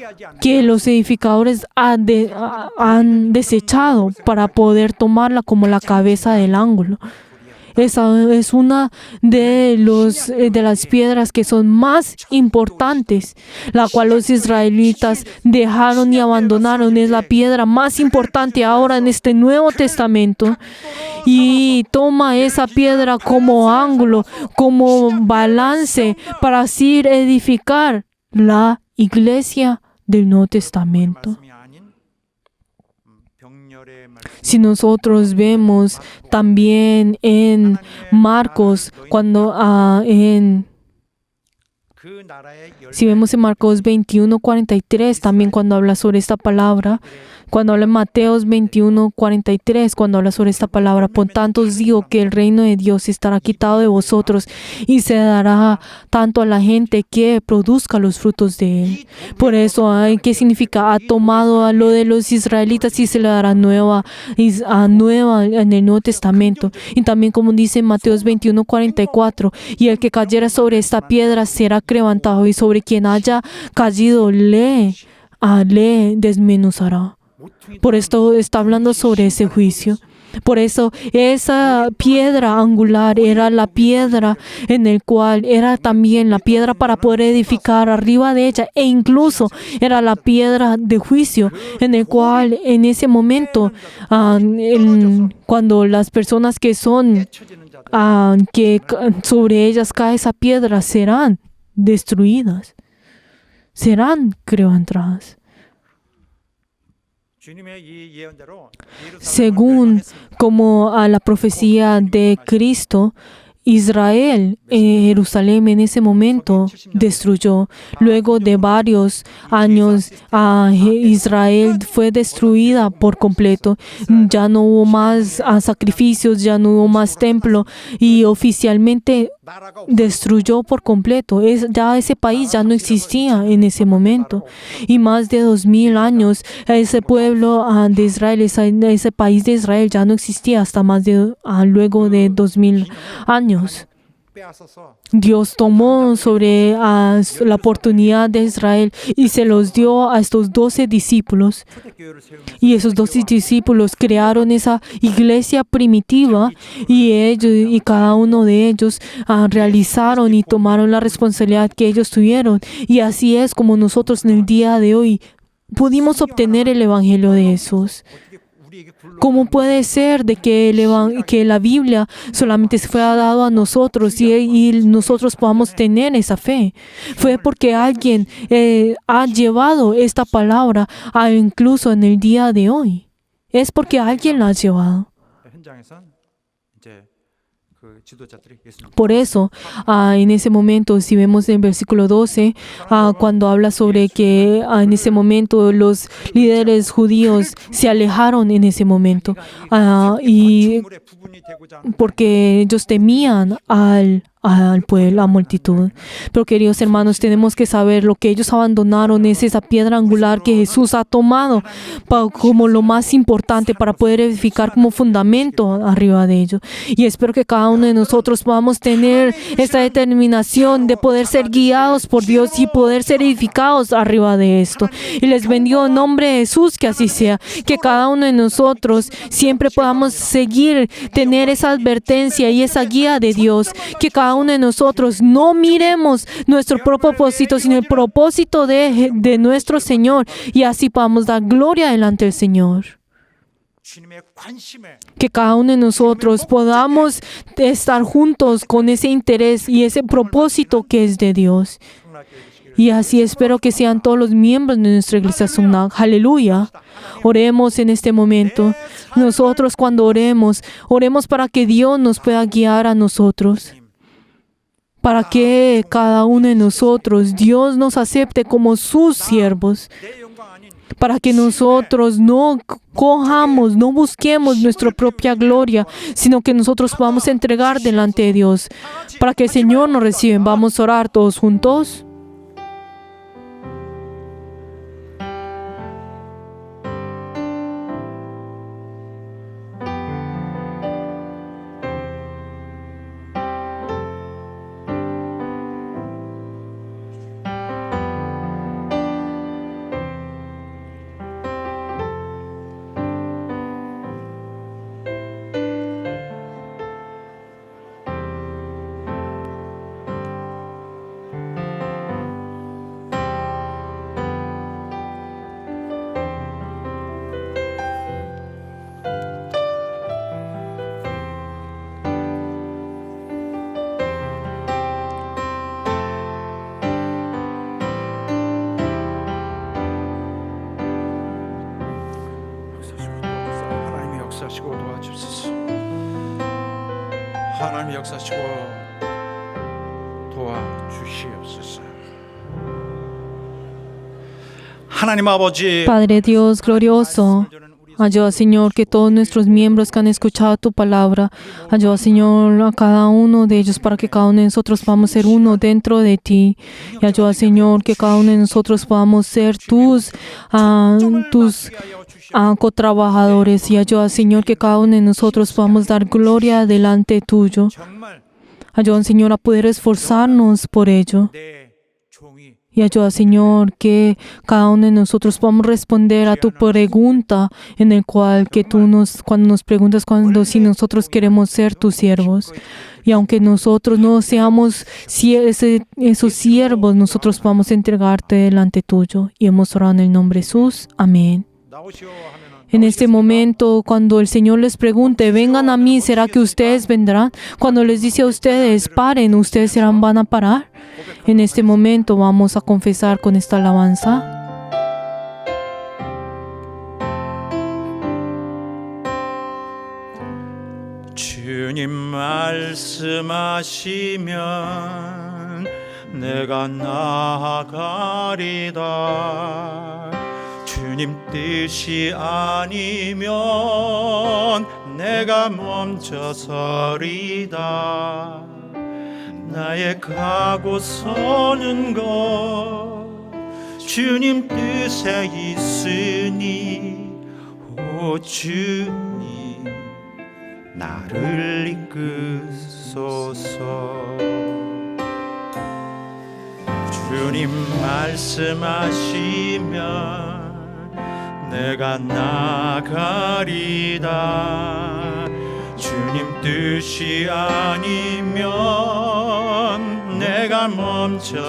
que los edificadores han desechado para poder tomarla como la cabeza del ángulo. Esa es una de las piedras que son más importantes, la cual los israelitas dejaron y abandonaron. Es la piedra más importante ahora en este Nuevo Testamento. Y toma esa piedra como ángulo, como balance para así edificar la iglesia del Nuevo Testamento. Si nosotros vemos también en Marcos, cuando en 그 나라의 Si vemos en Marcos 21:43, también cuando habla sobre esta palabra, cuando habla en Mateos 21:43, cuando habla sobre esta palabra, por tanto os digo que el reino de Dios estará quitado de vosotros y se dará tanto a la gente que produzca los frutos de él. Por eso, ¿qué significa? Ha tomado a lo de los israelitas y se le dará nueva en el Nuevo Testamento. Y también como dice en Mateos 21:44, y el que cayera sobre esta piedra será quebrantado, y sobre quien haya caído le desmenuzará. Por esto está hablando sobre ese juicio. Por eso esa piedra angular era la piedra en el cual era también la piedra para poder edificar arriba de ella, e incluso era la piedra de juicio en el cual en ese momento cuando las personas que son sobre ellas cae esa piedra serán destruidas, serán quebrantadas. Según como a la profecía de Cristo, Israel, Jerusalén en ese momento destruyó. Luego de varios años, Israel fue destruida por completo. Ya no hubo más sacrificios, ya no hubo más templo, y oficialmente destruyó por completo. Ya ese país ya no existía en ese momento. Y más de 2000 años, ese pueblo de Israel, ese país de Israel ya no existía hasta luego de 2000 años. Dios tomó sobre la oportunidad de Israel y se los dio a estos 12 discípulos. Y esos 12 discípulos crearon esa iglesia primitiva, y cada uno de ellos realizaron y tomaron la responsabilidad que ellos tuvieron. Y así es como nosotros en el día de hoy pudimos obtener el Evangelio de Jesús. ¿Cómo puede ser de que la Biblia solamente se fue dado a nosotros y nosotros podamos tener esa fe? Fue porque alguien ha llevado esta palabra incluso en el día de hoy. Es porque alguien la ha llevado. Por eso, en ese momento, si vemos en el versículo 12, cuando habla sobre que en ese momento los líderes judíos se alejaron en ese momento, y porque ellos temían al pueblo, la multitud. Pero queridos hermanos, tenemos que saber lo que ellos abandonaron es esa piedra angular que Jesús ha tomado como lo más importante para poder edificar como fundamento arriba de ello. Y espero que cada uno de nosotros podamos tener esta determinación de poder ser guiados por Dios y poder ser edificados arriba de esto. Y les bendigo en nombre de Jesús, que así sea, que cada uno de nosotros siempre podamos tener esa advertencia y esa guía de Dios, que cada uno de nosotros no miremos nuestro propósito, sino el propósito de nuestro Señor, y así podamos dar gloria delante del Señor. Que cada uno de nosotros podamos estar juntos con ese interés y ese propósito que es de Dios. Y así espero que sean todos los miembros de nuestra iglesia Sumnak. Aleluya. Oremos en este momento. Nosotros cuando oremos para que Dios nos pueda guiar a nosotros. Para que cada uno de nosotros, Dios nos acepte como sus siervos. Para que nosotros no busquemos nuestra propia gloria, sino que nosotros podamos entregar delante de Dios. Para que el Señor nos reciba. Vamos a orar todos juntos. 역사하시고 도와주소서. 하나님 역사하시고 도와주시옵소서. 하나님 아버지, Padre Dios glorioso, ayuda, Señor, que todos nuestros miembros que han escuchado tu palabra, ayuda, Señor, a cada uno de ellos para que cada uno de nosotros podamos ser uno dentro de ti. Y ayuda, Señor, que cada uno de nosotros podamos ser tus cotrabajadores. Y ayuda, Señor, que cada uno de nosotros podamos dar gloria delante tuyo. 정말 Ayuda, Señor, a poder esforzarnos por ello. 내 종이 Y ayuda, Señor, que cada uno de nosotros podamos responder a tu pregunta en el cual que cuando nos preguntas si nosotros queremos ser tus siervos. Y aunque nosotros no seamos esos siervos, nosotros podamos entregarte delante tuyo. Y hemos orado en el nombre de Jesús. Amén. 나오시오 하면은 En este momento, cuando el Señor les pregunte, vengan a mí, ¿será que ustedes vendrán? Cuando les dice a ustedes, paren, ¿ustedes van a parar? En este momento vamos a confesar con esta alabanza. 주님 말씀하시면 내가 나아가리다. 주님 뜻이 아니면 내가 멈춰서리다. 나의 가고 서는 것 주님 뜻에 있으니 오 주님 나를 이끄소서. 주님 말씀하시면 내가 나가리다. 주님 뜻이 아니면 내가 멈춰서리다.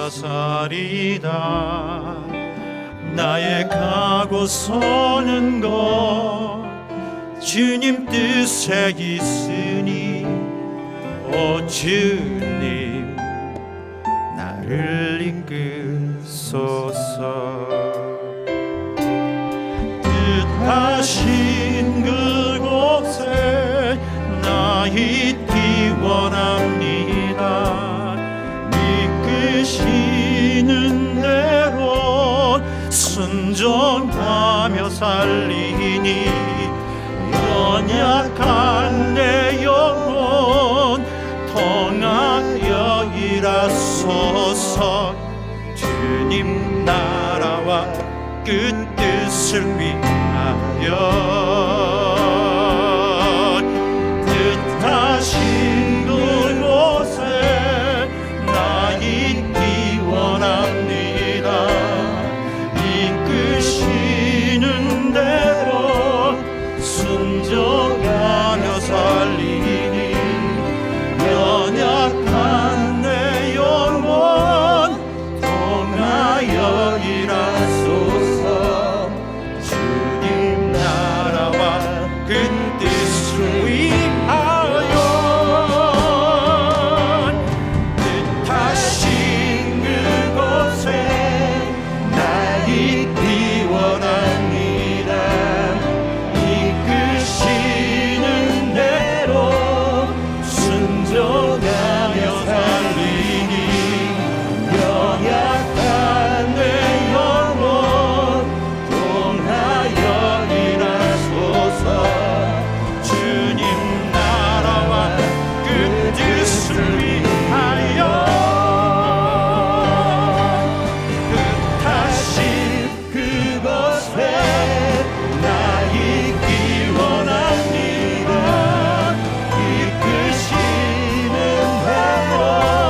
나의 가고 서는 것 주님 뜻에 있으니 오 주님 나를 이끄소서. 뜻하신 그곳에 나 있기 원합니다. 이끄시는 대로 순종하며 살리니 연약한 내 영혼 통하여 일하소서. 주님 나라와 그 뜻을 위하여 뜻하신 그곳에 나 있기 원합니다. 이끄시는 대로 순종하며 살리니 연약한 내 영혼 통하여 일하소서. 주님 나라와 그 뜻을 위하여 뜻하신 그곳에 나 있기 원합니다. 이끄시는 대로 순종하며 살리니 연약한 내 영혼 통하여 일하소서. 주님 나라와 그 뜻을 위하여 뜻하신 그곳에 나 있기 원합니다. 이끄시는 대로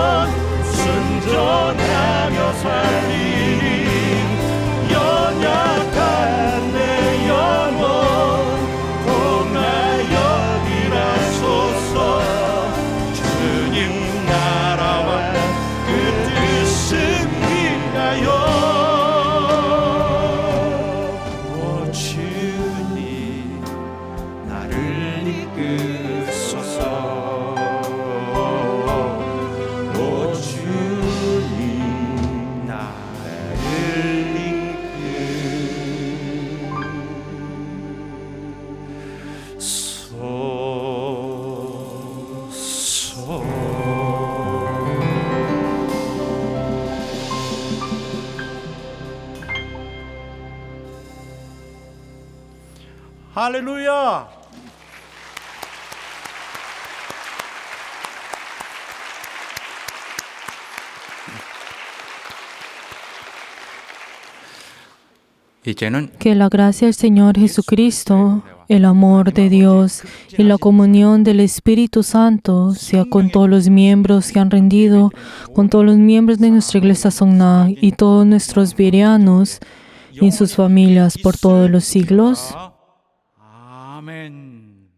순종하며 살리니 연약한 내 영혼 통하여 일하소서. 주님 나라와 그 뜻을 위하여 오 주님 나를 이끄소서. 오 주님 나를 이끄소서. 할렐루야. 이제는 Que la gracia del Señor Jesucristo, el amor de Dios y la comunión del Espíritu Santo sea con todos los miembros que han rendido, con todos los miembros de nuestra iglesia Songna y todos nuestros virianos y sus familias por todos los siglos. 아멘.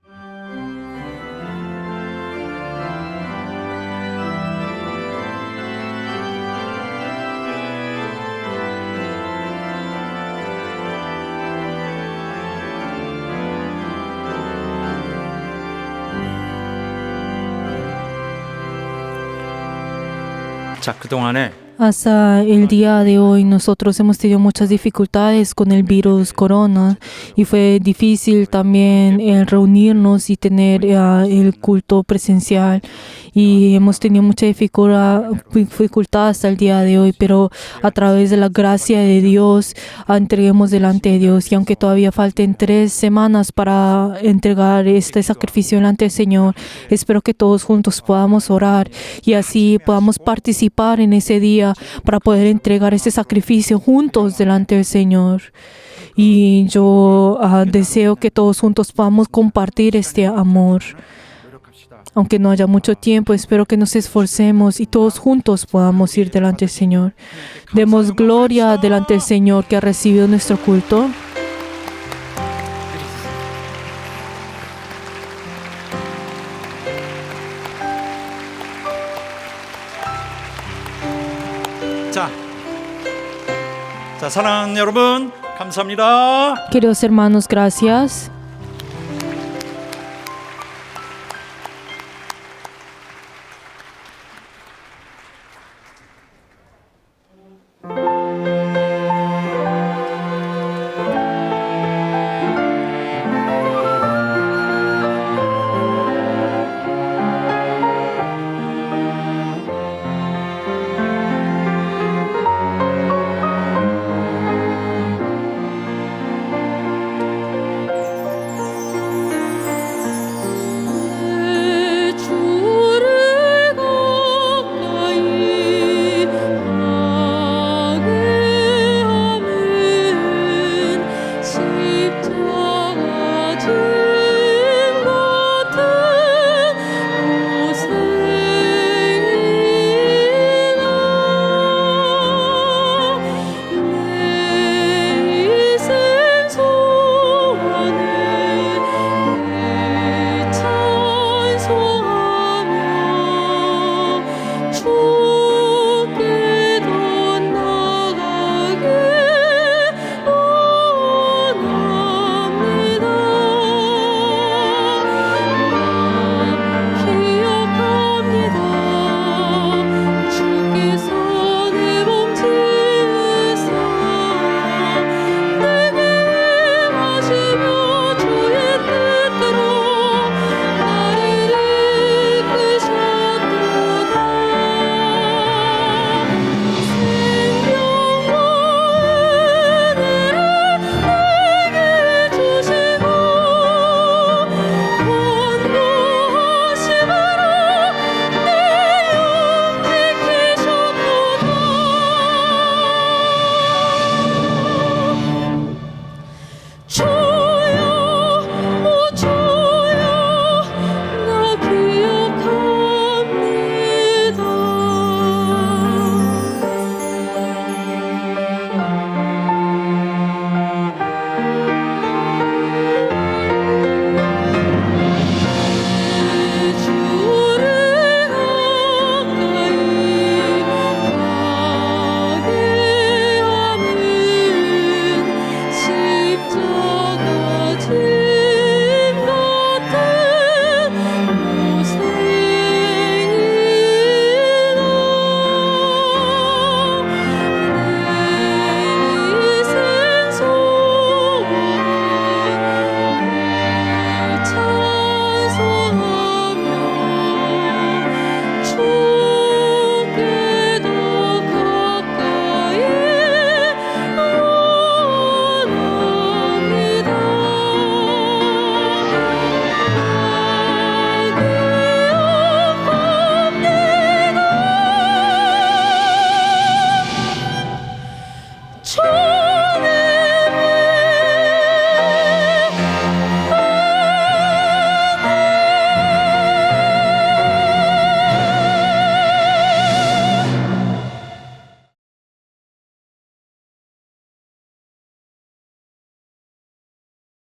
자, 그동안에 Hasta el día de hoy nosotros hemos tenido muchas dificultades con el virus corona y fue difícil también el reunirnos y tener el culto presencial y hemos tenido mucha dificultad hasta el día de hoy, pero a través de la gracia de Dios entreguemos delante de Dios y aunque todavía falten 3 semanas para entregar este sacrificio delante del Señor, espero que todos juntos podamos orar y así podamos participar en ese día para poder entregar ese sacrificio juntos delante del Señor. Y yo deseo que todos juntos podamos compartir este amor. Aunque no haya mucho tiempo, espero que nos esforcemos y todos juntos podamos ir delante del Señor. Demos gloria delante del Señor que ha recibido nuestro culto. 자, 사랑하는 여러분, 감사합니다. Queridos hermanos, gracias.